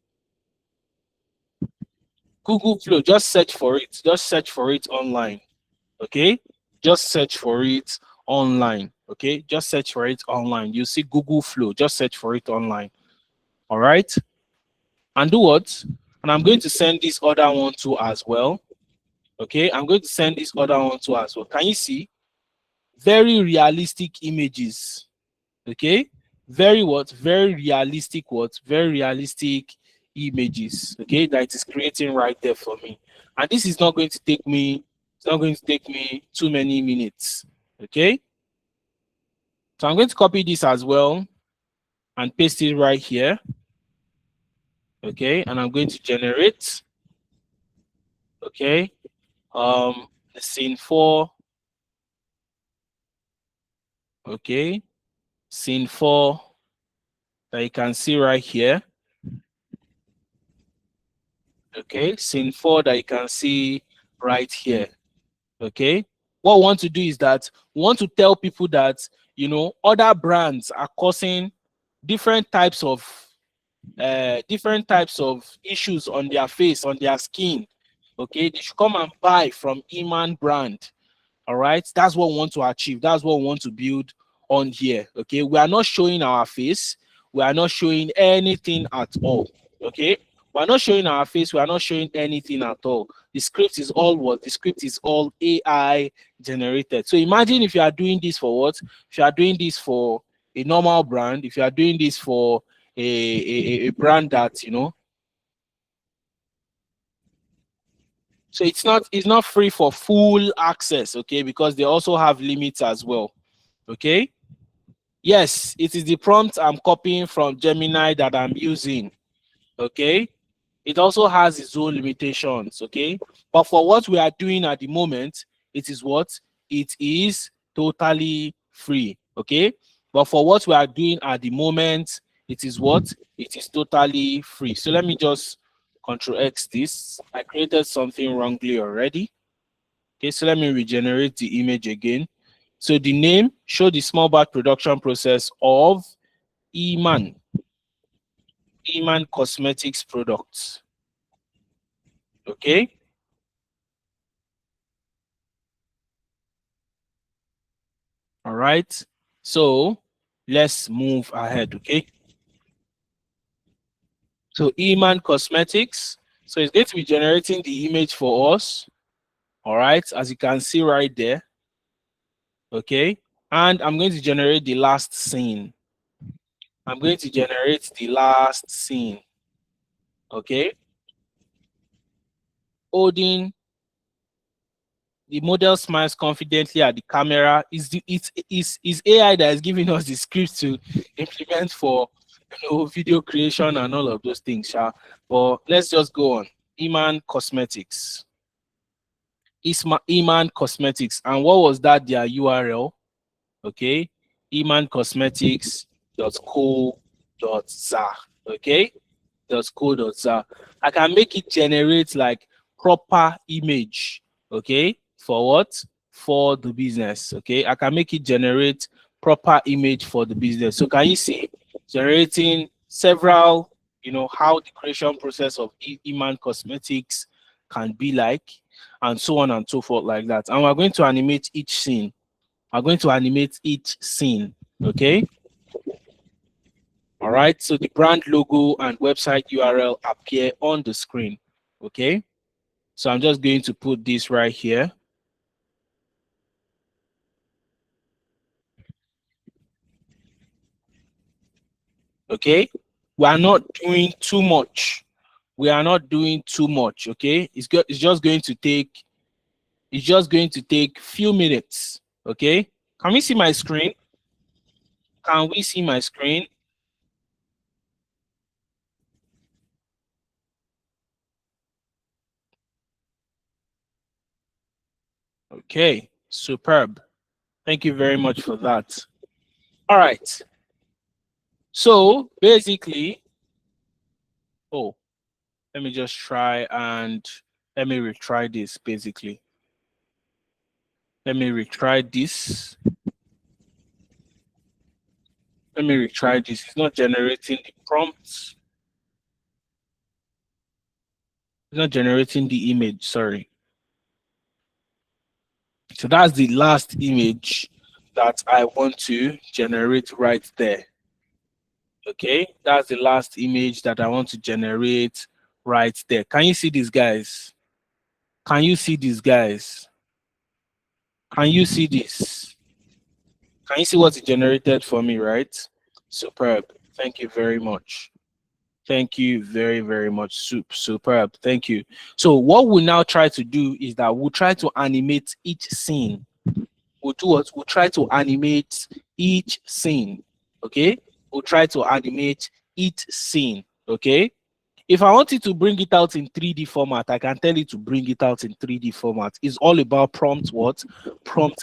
Google Flow. Just search for it. Just search for it online. Okay. Just search for it online. Okay. Just search for it online. You see Google Flow. Just search for it online. All right. And do what? And I'm going to send this other one to as well. Okay, I'm going to send this other one to as well. Can you see? Very realistic images. Okay, very what? Very realistic what? Very realistic images. Okay, that it is creating right there for me. And this is not going to take me, it's not going to take me too many minutes. Okay, so I'm going to copy this as well and paste it right here. Okay, and I'm going to generate. Okay, the scene 4. Okay, scene 4 that you can see right here. Okay, scene 4 that you can see right here. Okay, what we want to do is that we want to tell people that other brands are causing different types of issues on their face, on their skin. Okay, they should come and buy from Iman brand. All right, that's what we want to achieve. That's what we want to build on here. Okay, we are not showing our face. We are not showing anything at all. Okay, we are not showing our face. We are not showing anything at all. The script is all what? The script is all AI generated. So imagine if you are doing this for what? If you are doing this for a normal brand, if you are doing this for a brand that so it's not free for full access, okay, because they also have limits as well. Okay, yes, it is the prompt I'm copying from Gemini that I'm using. Okay, it also has its own limitations. Okay, but for what we are doing at the moment, it is totally free. Okay, but for what we are doing at the moment, it is totally free. So let me just Control X this. I created something wrongly already. Okay, so let me regenerate the image again. So the name, show the small batch production process of Iman Cosmetics products. Okay. All right. So let's move ahead. Okay. So Iman Cosmetics. So it's going to be generating the image for us. All right. As you can see right there. Okay, and I'm going to generate the last scene. I'm going to generate the last scene. Okay, holding the model smiles confidently at the camera. Is AI that is giving us the script to implement for video creation and all of those things. But let's just go on. Iman Cosmetics. Iman Cosmetics. And what was that? Their URL? Okay, imancosmetics.co.za. Okay, .co.za. I can make it generate like proper image. Okay, for what? For the business. Okay, I can make it generate proper image for the business. So can you see generating several, how the creation process of Iman Cosmetics can be like, and so on and so forth like that. And we're going to animate each scene. I'm going to animate each scene. Okay. All right. So the brand logo and website URL appear on the screen. Okay. So I'm just going to put this right here. Okay. We are not doing too much. We are not doing too much. Okay. It's just going to take few minutes. Okay. Can we see my screen? Can we see my screen? Okay, superb. Thank you very much for that. All right. So basically, let me just try and let me retry this basically. Let me retry this. Let me retry this. It's not generating the prompts. It's not generating the image, sorry. So that's the last image that I want to generate right there. Okay, that's the last image that I want to generate right there. Can you see these guys? Can you see these guys? Can you see this? Can you see what it generated for me, right? Superb. Thank you very much. Thank you very, very much. Superb. Thank you. So what we'll now try to do is that we'll try to animate each scene. We'll do what? We'll try to animate each scene. Okay? We'll try to animate each scene. Okay? If I wanted to bring it out in 3D format, I can tell you to bring it out in 3D format. It's all about prompt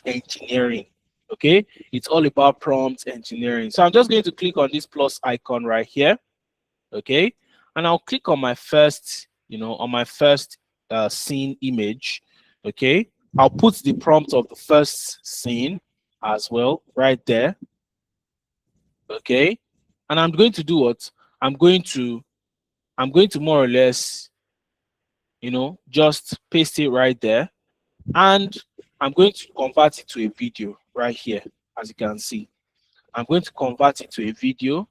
engineering. Okay, it's all about prompt engineering. So I'm just going to click on this plus icon right here. Okay, and I'll click on my first, scene image. Okay, I'll put the prompt of the first scene as well right there. Okay, and I'm going to do what? I'm going to more or less, just paste it right there. And I'm going to convert it to a video right here, as you can see. I'm going to convert it to a video.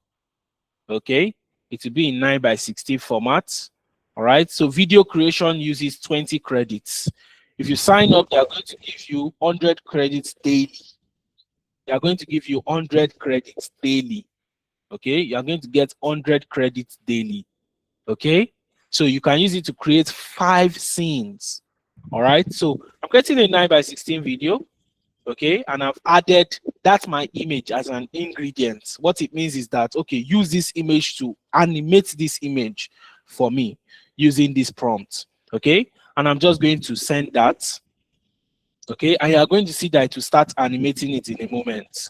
Okay. It will be in 9:16 format. All right. So video creation uses 20 credits. If you sign up, they are going to give you 100 credits daily. They are going to give you 100 credits daily. Okay. You are going to get 100 credits daily. Okay. So you can use it to create 5 scenes. All right. So I'm creating a 9:16 video. Okay, and I've added that's my image as an ingredient. What it means is that, okay, use this image to animate this image for me using this prompt. Okay, and I'm just going to send that. Okay, and you are going to see that it will start animating it in a moment.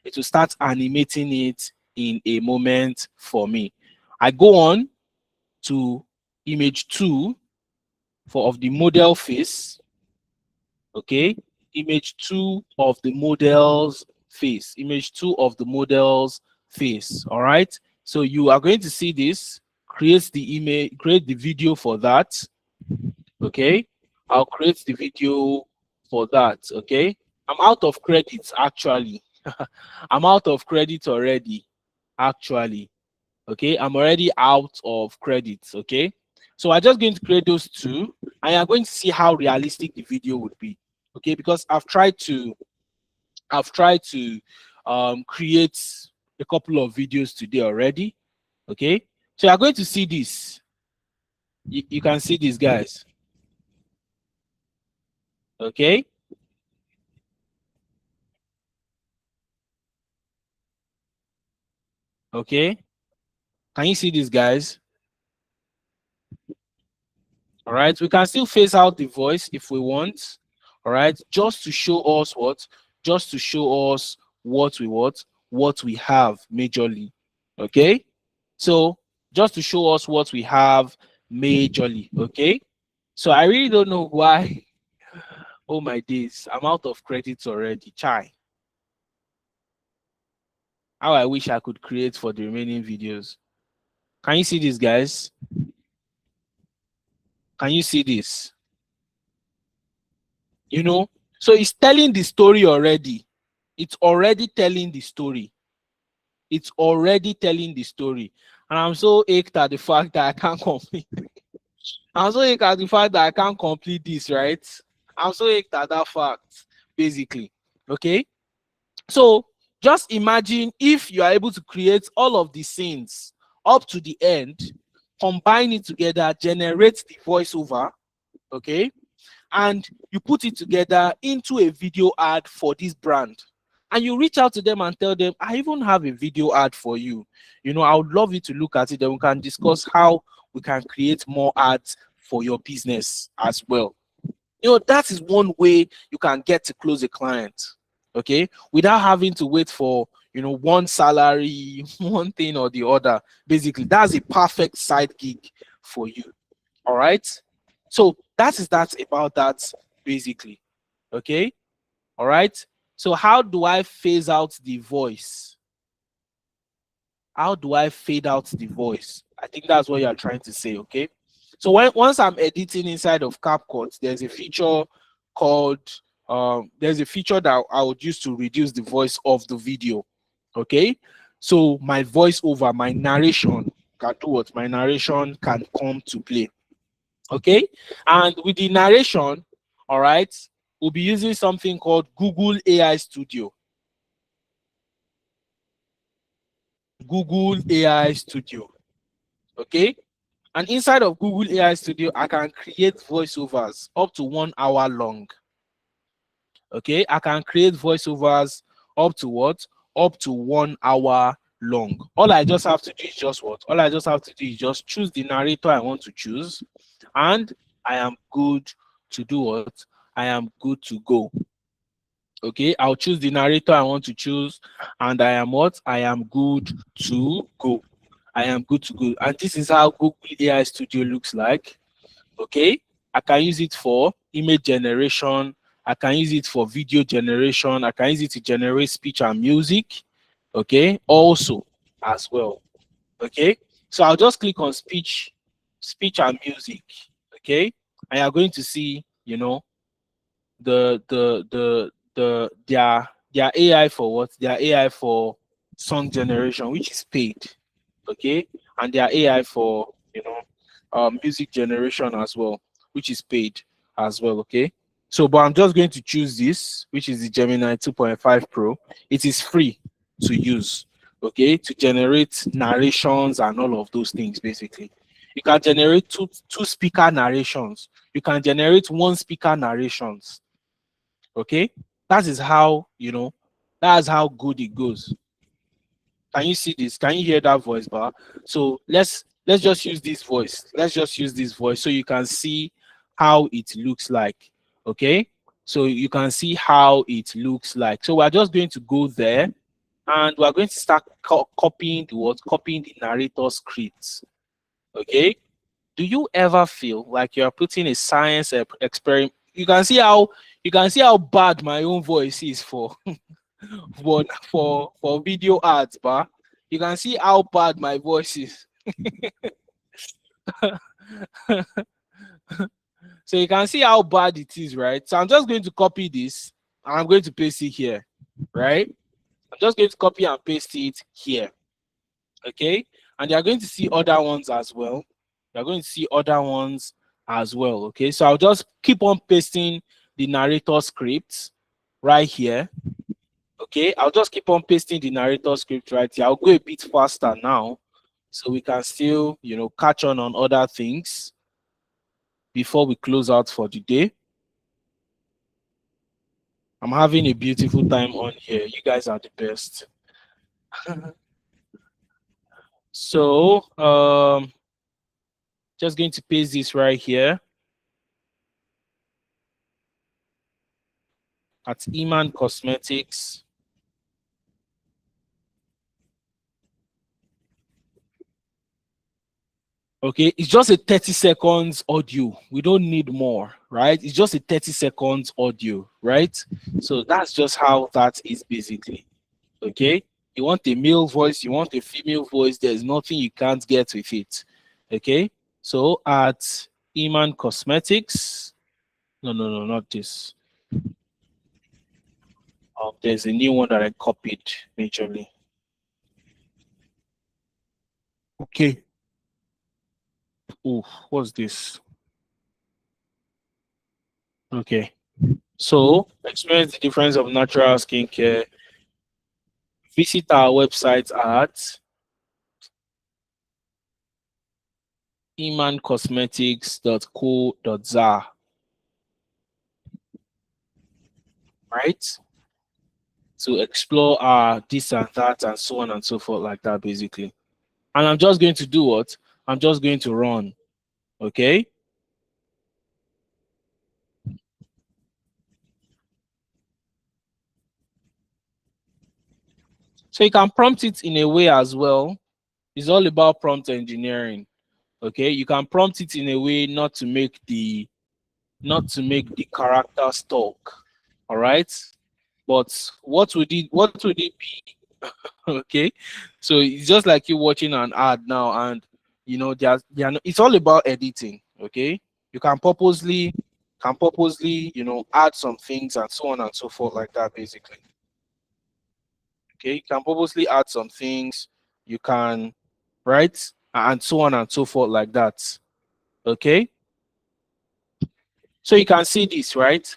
It will start animating it in a moment for me. I go on to image 2 of the model face. Okay, image 2 of the model's face. Image 2 of the model's face. All right. So you are going to see this. Create the image, create the video for that. Okay. I'll create the video for that. Okay. I'm out of credits actually. I'm out of credits already. Actually. Okay. I'm already out of credits. Okay. So I'm just going to create those 2, and you're going to see how realistic the video would be. Okay, because I've tried to I've tried to create a couple of videos today already. Okay, so you're going to see this. You can see these guys. Okay. Okay. Can you see these guys? All right. We can still phase out the voice if we want. All right. Just to show us what? Just to show us what we have majorly. Okay. So just to show us what we have majorly. Okay. So I really don't know why. Oh my days. I'm out of credits already. Chai. How I wish I could create for the remaining videos. Can you see these guys? Can you see this? You know, so it's telling the story already. It's already telling the story. It's already telling the story. And I'm so ached at the fact that I can't complete. I'm so ached at the fact that I can't complete this, right? I'm so ached at that fact, basically. Okay. So just imagine if you are able to create all of the scenes up to the end, combine it together, generate the voiceover, okay, and you put it together into a video ad for this brand. And you reach out to them and tell them, I even have a video ad for you. You know, I would love you to look at it. Then we can discuss how we can create more ads for your business as well. You know, that is one way you can get to close a client, okay, without having to wait for, you know, one salary, one thing or the other. Basically, that's a perfect side gig for you. All right. So that about that, basically. Okay. All right. So how do I phase out the voice? How do I fade out the voice? I think that's what you're trying to say. Okay. So once I'm editing inside of CapCut, there's a feature called there's a feature that I would use to reduce the voice of the video. Okay. So my voiceover, my narration can do what? My narration can come to play. Okay. And with the narration, all right, we'll be using something called Google AI Studio. Google AI Studio. Okay. And inside of Google AI Studio, I can create voiceovers up to 1 hour long. Okay. I can create voiceovers up to what? Up to 1 hour long. All I just have to do is just what? All I just have to do is just choose the narrator I want to choose. And I am good to do what? I am good to go. Okay, I'll choose the narrator I want to choose, and I am what? I am good to go. I am good to go. And this is how Google AI Studio looks like. Okay, I can use it for image generation. I can use it for video generation. I can use it to generate speech and music. Okay, also as well. Okay, so I'll just click on speech and music. Okay, and you're going to see, you know, their AI for what? Their AI for song generation, which is paid. Okay, and their AI for, you know, music generation as well, which is paid as well. Okay, so but I'm just going to choose this, which is the Gemini 2.5 Pro. It is free to use. Okay, to generate narrations and all of those things. Basically, you can generate two speaker narrations. You can generate one speaker narrations. Okay, that is how, you know, that's how good it goes. Can you see this? Can you hear that voice bar? So let's just use this voice. Let's just use this voice so you can see how it looks like. Okay, so you can see how it looks like. So we're just going to go there and we're going to start copying the what? Copying the narrator scripts. Okay, do you ever feel like you're putting a science experiment? You can see how bad my own voice is for for video ads, but you can see how bad my voice is. So you can see how bad it is, right? So I'm just going to copy this and I'm going to paste it here, right? I'm just going to copy and paste it here. Okay, and you're going to see other ones as well. You're going to see other ones as well. Okay, so I'll just keep on pasting the narrator scripts right here. Okay, I'll just keep on pasting the narrator script right here. I'll go a bit faster now so we can still, catch on other things before we close out for the day. I'm having a beautiful time on here. You guys are the best. So, just going to paste this right here at Iman Cosmetics. Okay, it's just a 30 seconds audio. We don't need more, right? It's just a 30 seconds audio, right? So that's just how that is basically. Okay, you want a male voice, you want a female voice, there's nothing you can't get with it. Okay, so at Iman Cosmetics, no, not this. There's a new one that I copied majorly. Okay. Oh, what's this? Okay. So, experience the difference of natural skincare. Visit our website at imancosmetics.co.za. Right? To explore this and that and so on and so forth, like that, basically. And I'm just going to do what? I'm just going to run. Okay? So you can prompt it in a way as well. It's all about prompt engineering. Okay, you can prompt it in a way not to make the characters talk. All right, but what would it be? Okay, so it's just like you watching an ad now, and it's all about editing. Okay, you can purposely add some things and so on and so forth, like that, basically. Okay, you can purposely add some things, you can, right, and so on and so forth, like that. Okay, so you can see this, right?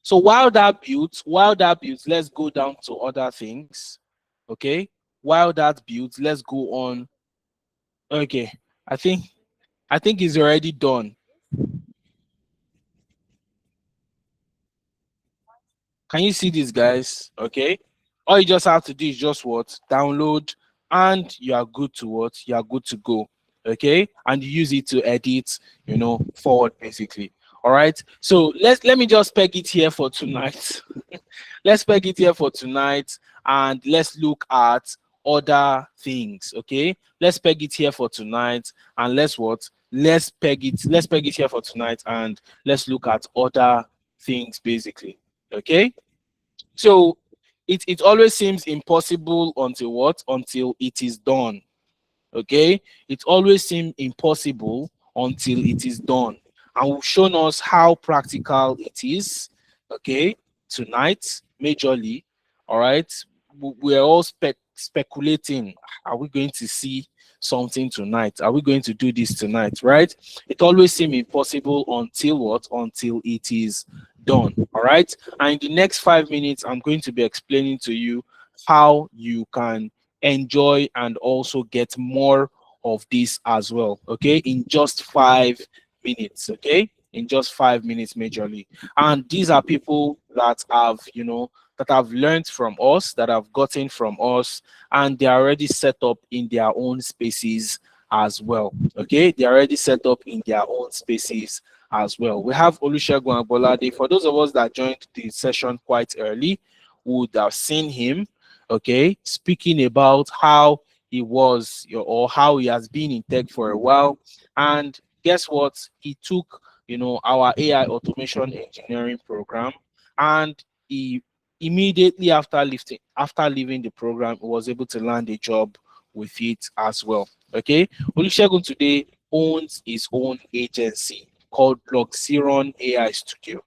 So while that builds, let's go down to other things. Okay, while that builds, let's go on. Okay, i think it's already done. Can you see these guys? Okay. All you just have to do is just what? Download, and you are good to what? You are good to go. Okay. And you use it to edit, forward basically. All right. So let me just peg it here for tonight. Let's peg it here for tonight, and let's look at other things. Okay. Let's peg it here for tonight, and let's what? Let's peg it here for tonight, and let's look at other things basically. Okay, so it always seems impossible until what? Until it is done. Okay, it always seems impossible until it is done, and we've shown us how practical it is. Okay, tonight majorly. All right, we're all speculating. Are we going to see something tonight? Are we going to do this tonight? Right, it always seems impossible until what? Until it is done. All right, and in the next 5 minutes I'm going to be explaining to you how you can enjoy and also get more of this as well. Okay, in just 5 minutes. Okay, in just 5 minutes majorly. And these are people that have that have learned from us, that have gotten from us, and they are already set up in their own spaces as well. Okay, they are already set up in their own spaces as well. We have Olusegun Agbolade. For those of us that joined the session quite early, would have seen him, okay, speaking about how he was or how he has been in tech for a while. And guess what? He took, our AI automation engineering program, and he immediately after leaving the program, he was able to land a job with it as well. Okay, Olusegun today owns his own agency called Luxiron AI Studio.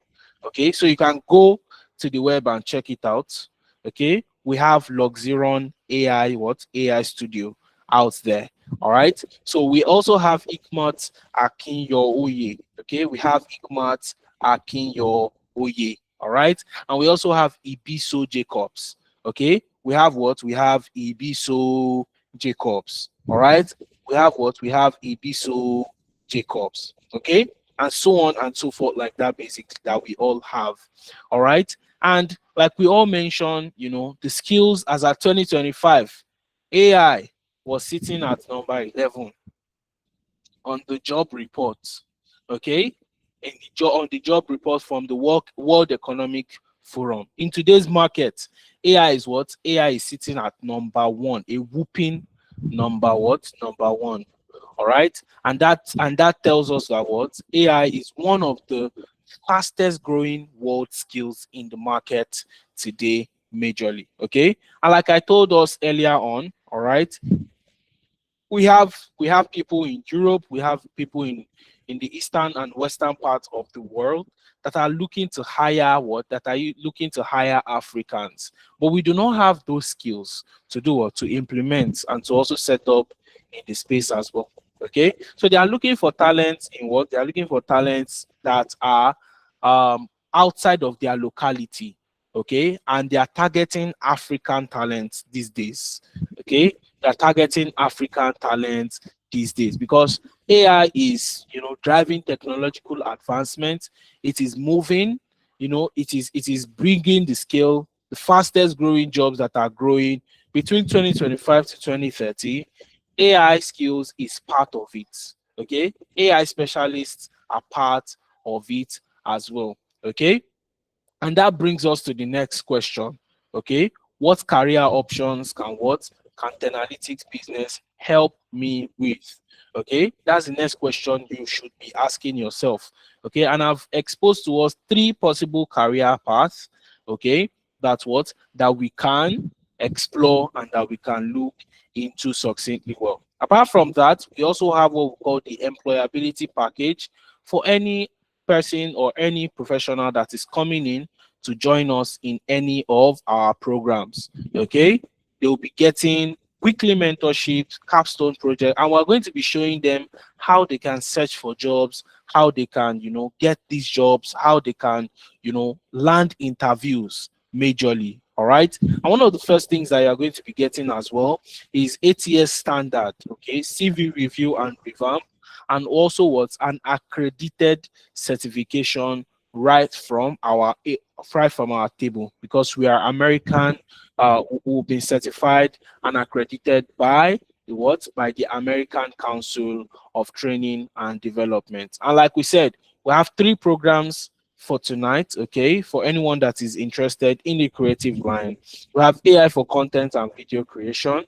Okay, so you can go to the web and check it out. Okay, we have Luxiron AI Studio out there. All right, so we also have Ikmat Akinyo Oye. Okay, we have Ikmat Akinyo Oye. All right. And we also have Ibiso Jacobs. Okay. We have what? We have Ibiso Jacobs. All right. We have what? We have Ibiso Jacobs. Okay. And so on and so forth, like that, basically, that we all have. All right. And like we all mentioned, you know, the skills as at 2025, AI was sitting at number 11 on the job report. Okay, on the job report from the World Economic Forum. In today's market, AI is what? AI is sitting at number one, a whooping number what? Number one. All right, and that tells us that what? AI is one of the fastest growing world skills in the market today, majorly. Okay, and like I told us earlier on, all right, we have people in Europe, we have people in the eastern and western parts of the world that are looking to hire what? That are looking to hire Africans, but we do not have those skills to do or to implement and to also set up in the space as well. Okay, so they are looking for talents in what? They are looking for talents that are outside of their locality. Okay, and they are targeting African talents these days. Okay, they're targeting African talents these days because AI is, you know, driving technological advancement. It is moving, you know, it is bringing the scale, the fastest growing jobs that are growing between 2025 to 2030. AI skills is part of it. Okay, AI specialists are part of it as well. Okay, and that brings us to the next question. Okay, what career options can Analytics business help me with? Okay, that's the next question you should be asking yourself. Okay, and I've exposed to us three possible career paths. Okay, that's what that we can explore and that we can look into succinctly well. Apart from that, we also have what we call the employability package for any person or any professional that is coming in to join us in any of our programs. Okay, they'll be getting weekly mentorships, capstone project, and we're going to be showing them how they can search for jobs, how they can, you know, get these jobs, how they can, you know, land interviews majorly. All right. And one of the first things that you're going to be getting as well is ATS standard, okay, CV review and revamp, and also what's an accredited certification right from our table, because we are American, who've been certified and accredited by by the American Council of Training and Development. And like we said, we have three programs for tonight. Okay, for anyone that is interested in the creative line, we have AI for content and video creation.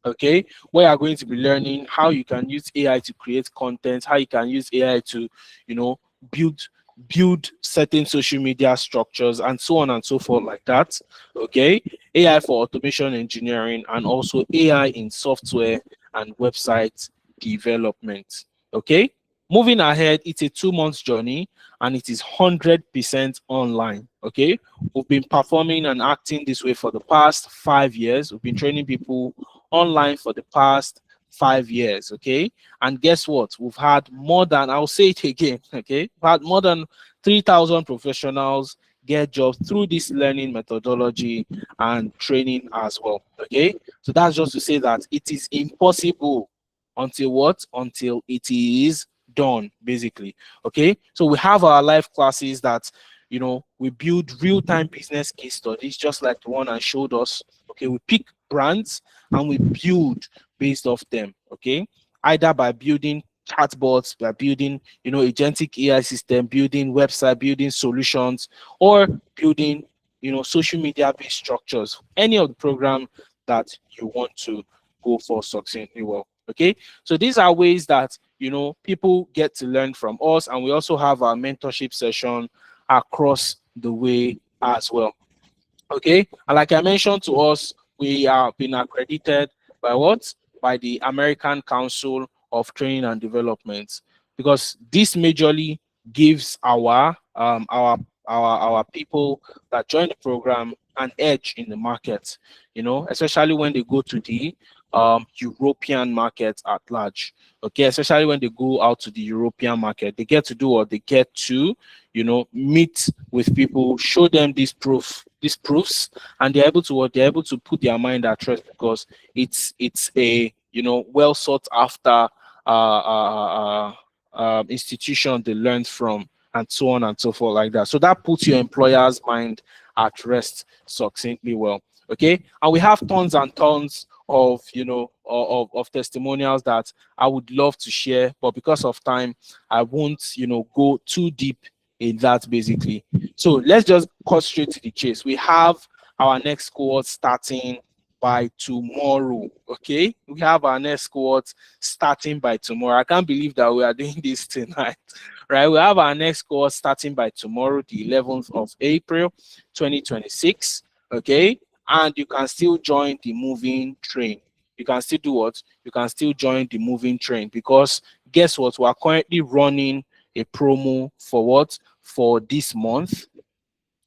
Okay, we are going to be learning how you can use AI to create content, how you can use AI to, you know, build certain social media structures and so on and so forth, like that. Okay, AI for automation engineering, and also AI in software and website development. Okay, moving ahead, it's a 2 months journey and it is 100% online. Okay, we've been performing and acting this way for the past 5 years. We've been training people online for the past 5 years. Okay, and guess what? We've had more than, I'll say it again, okay, we've had more than 3,000 professionals get jobs through this learning methodology and training as well. Okay, so that's just to say that it is impossible until what? Until it is done, basically. Okay, so we have our live classes that, you know, we build real-time business case studies, just like the one I showed us. Okay, we pick brands and we build based off them. Okay, either by building chatbots, by building, you know, agentic AI system, building website, building solutions, or building, you know, social media based structures, any of the program that you want to go for succinctly well. Okay, so these are ways that, you know, people get to learn from us, and we also have our mentorship session across the way as well. Okay, and like I mentioned to us, we are being accredited by what? By the American Council of Training and Development, because this majorly gives our people that join the program an edge in the market, you know, especially when they go to the European market at large. Okay, especially when they go out to the European market, they get to do what they get to, meet with people, show them these proofs, and they're able to put their mind at rest because it's a well sought after institution they learned from, and so on and so forth like that. So that puts your employer's mind at rest succinctly well. Okay, and we have tons and tons of of testimonials that I would love to share, but because of time, I won't go too deep in that basically. So let's just cut straight to the chase. We have our next cohort starting by tomorrow. Okay, we have our next cohort starting by tomorrow. I can't believe that we are doing this tonight. Right, we have our next course starting by tomorrow, the 11th of April 2026. Okay, and you can still join the moving train. You can still do what? You can still join the moving train, because guess what? We are currently running a promo for what? For this month.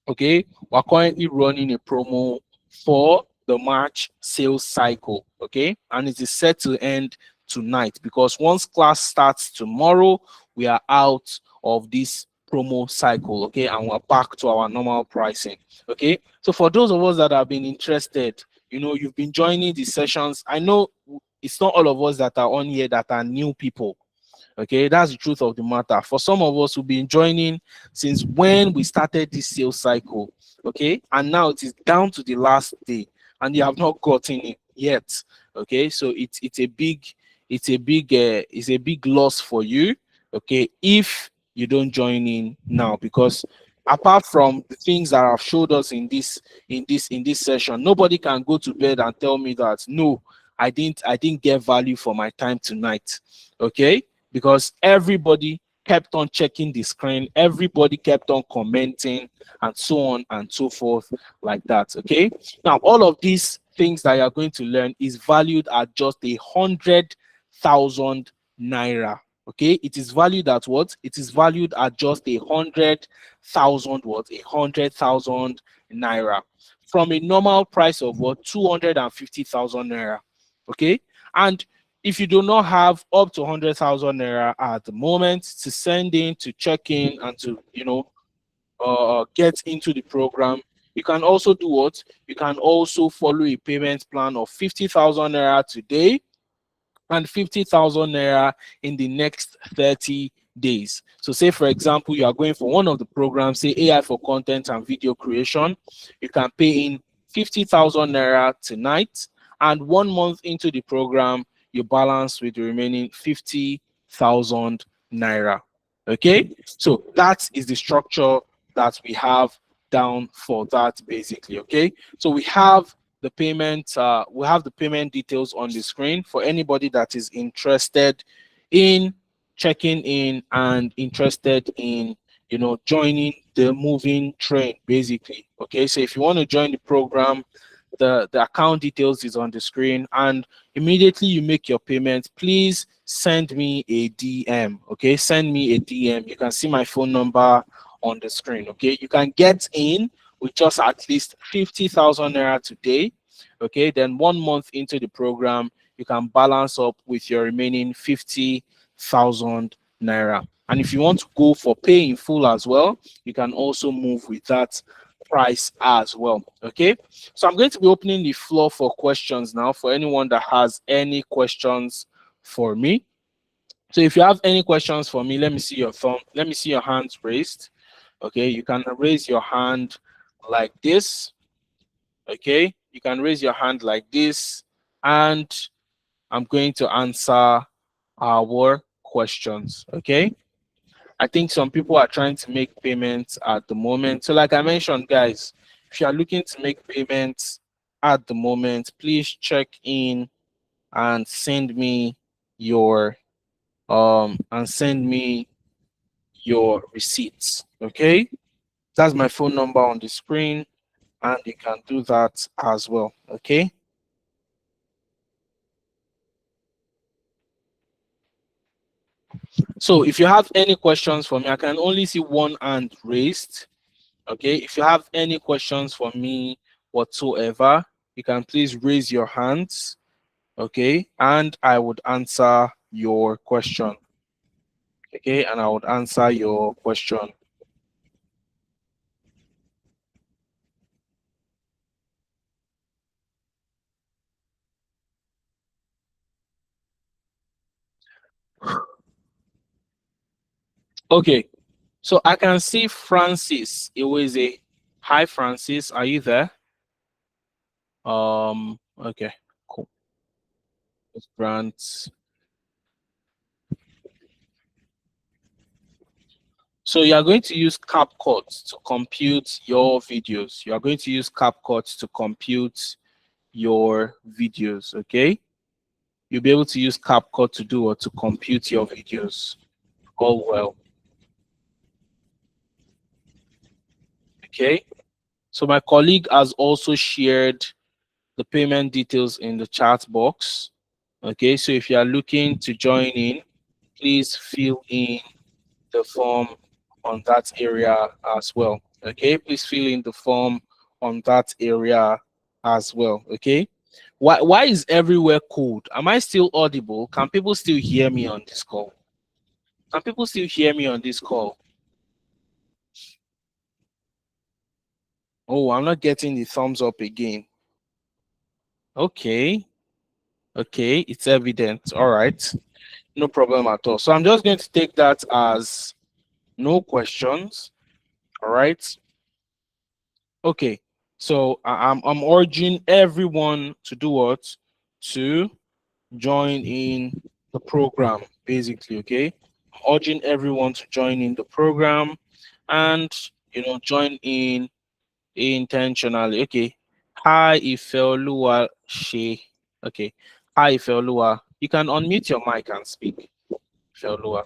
Okay, we're currently running a promo for the March sales cycle. Okay, and it is set to end tonight, because once class starts tomorrow, we are out of this promo cycle. Okay, and we're back to our normal pricing. Okay, so for those of us that have been interested, you've been joining the sessions. I know it's not all of us that are on here that are new people. Okay, that's the truth of the matter. For some of us who've been joining since when we started this sales cycle, okay, and now it is down to the last day, and you have not gotten it yet. Okay, so it's a big loss for you. Okay, if you don't join in now, because apart from the things that I've showed us in this session, nobody can go to bed and tell me that no, I didn't get value for my time tonight. Okay, because everybody kept on checking the screen, everybody kept on commenting, and so on and so forth like that. Okay, now all of these things that you're going to learn is valued at just 100,000 naira. Okay, it is valued at what? It is valued at just 100,000 what? 100,000 naira, from a normal price of what? 250,000 naira. Okay, and if you do not have up to 100,000 naira at the moment to send in, to check in, and to get into the program, you can also do what? You can also follow a payment plan of 50,000 naira today and 50,000 naira in the next 30 days. So say for example, you are going for one of the programs, say AI for content and video creation, you can pay in 50,000 naira tonight, and 1 month into the program, you balance with the remaining 50,000 naira. Okay, so that is the structure that we have down for that basically. Okay, so we have the payment details on the screen for anybody that is interested in checking in and interested in joining the moving train basically. Okay, so if you want to join the program, the account details is on the screen, and immediately you make your payment, please send me a DM. Okay, send me a DM. You can see my phone number on the screen. Okay, you can get in with just at least 50,000 naira today. Okay, then 1 month into the program, you can balance up with your remaining 50,000 naira. And if you want to go for pay in full as well, you can also move with that price as well. Okay, so I'm going to be opening the floor for questions now, for anyone that has any questions for me. So if you have any questions for me, let me see your thumb, let me see your hands raised. Okay, you can raise your hand like this. Okay, you can raise your hand like this, and I'm going to answer our questions. Okay, I think some people are trying to make payments at the moment. So like I mentioned, guys, if you are looking to make payments at the moment, please check in and send me your receipts. Okay, that's my phone number on the screen, and you can do that as well. Okay, so if you have any questions for me, I can only see one hand raised. Okay, if you have any questions for me whatsoever, you can please raise your hands. Okay, and I would answer your question. Okay, and I would answer your question. Okay, so I can see Francis Iweze. Hi, Francis, are you there? Okay, cool. It's Grant. So you are going to use CapCut to compute your videos. You are going to use CapCut to compute your videos, okay? You'll be able to use CapCut to do or to compute your videos. All well. Okay. So my colleague has also shared the payment details in the chat box. Okay, so if you are looking to join in, please fill in the form on that area as well. Okay, please fill in the form on that area as well. Okay, why is everywhere cold? Am I still audible? Can people still hear me on this call? Can people still hear me on this call? Oh, I'm not getting the thumbs up again. Okay, okay, it's evident. All right, no problem at all. So I'm just going to take that as no questions. All right. Okay. So I'm urging everyone to do what? To join in the program, basically. Okay. I'm urging everyone to join in the program and join in intentionally. Okay. Hi, Ifeoluwa She. Okay. Hi, Ifeoluwa. You can unmute your mic and speak. Ifeoluwa.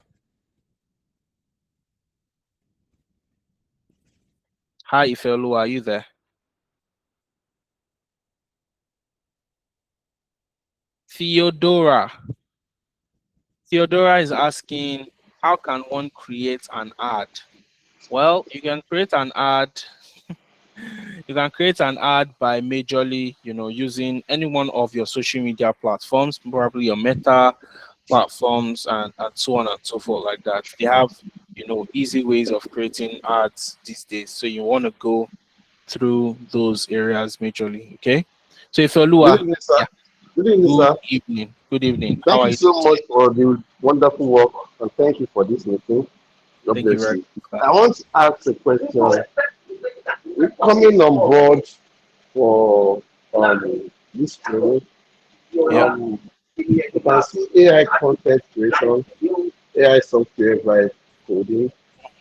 Hi, Ifeoluwa. Are you there? Theodora. Theodora is asking, how can one create an ad? Well, you can create an ad. You can create an ad by majorly, using any one of your social media platforms, probably your Meta platforms and so on and so forth like that. They have, easy ways of creating ads these days. So you want to go through those areas majorly, okay? So if you're Good Lua, evening, sir. yeah, Good evening, good sir. evening. Good evening. How Thank are you you so doing much today? for the wonderful work and thank you for this meeting. God Thank you bless very you. much. I want to ask a question. We're coming on board for this training. Yeah. You can see AI content creation, AI software by coding,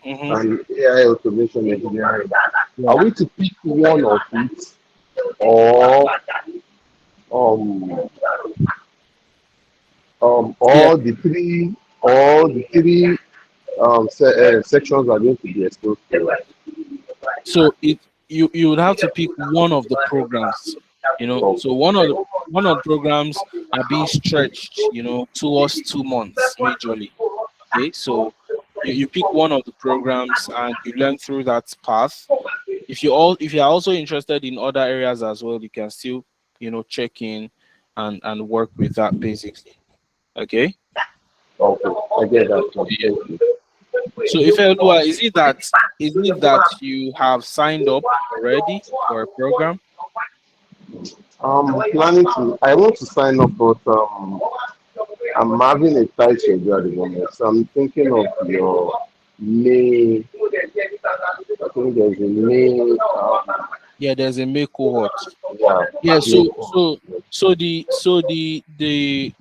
Mm-hmm. and AI automation engineering. Yeah. Are we to pick one of it, or um, Yeah. all the three sections are going to be exposed to? So you would have to pick one of the programs, So one of the programs are being stretched, towards 2 months majorly. Okay, so you pick one of the programs and you learn through that path. If you're also interested in other areas as well, you can still, check in and work with that basically. Okay. Okay, I get that. Thank Yeah. you. So if Elua, is it that you have signed up already for a program? I want to sign up, but I'm having a tight schedule at the moment. So I'm thinking of your May. I think there's a May. Yeah, there's a May cohort. Yeah, Yeah, May. so the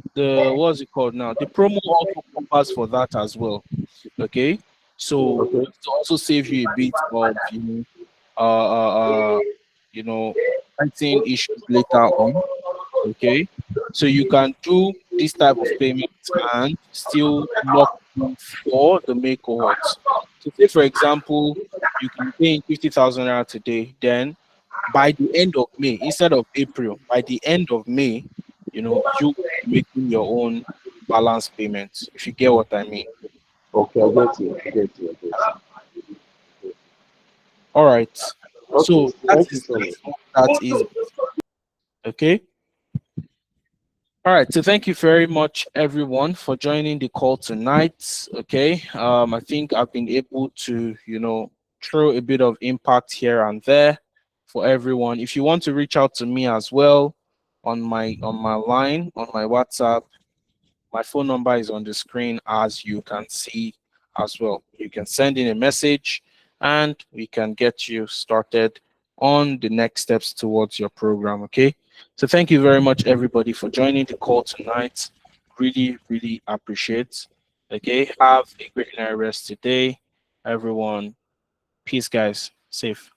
what's it called now? The promo also covers for that as well. Okay. So Okay. to also save you a bit of uh uh, uh you know writing issues later on. Okay, so you can do this type of payment and still lock in for the May cohorts. So say for example, you can pay in 50,000 naira today, then by the end of May, instead of April, by the end of May, you be making your own balance payments, if you get what I mean. Okay, I get you. I get you. I get you. All right. Okay, So that thank you is so that much. is what that is. Okay. All right, so thank you very much, everyone, for joining the call tonight. Okay, I think I've been able to, throw a bit of impact here and there for everyone. If you want to reach out to me as well on my line, on my WhatsApp, my phone number is on the screen as you can see as well. You can send in a message and we can get you started on the next steps towards your program. Okay. So thank you very much, everybody, for joining the call tonight. Really, really appreciate. Okay. Have a great night rest today. Everyone, peace, guys. Safe.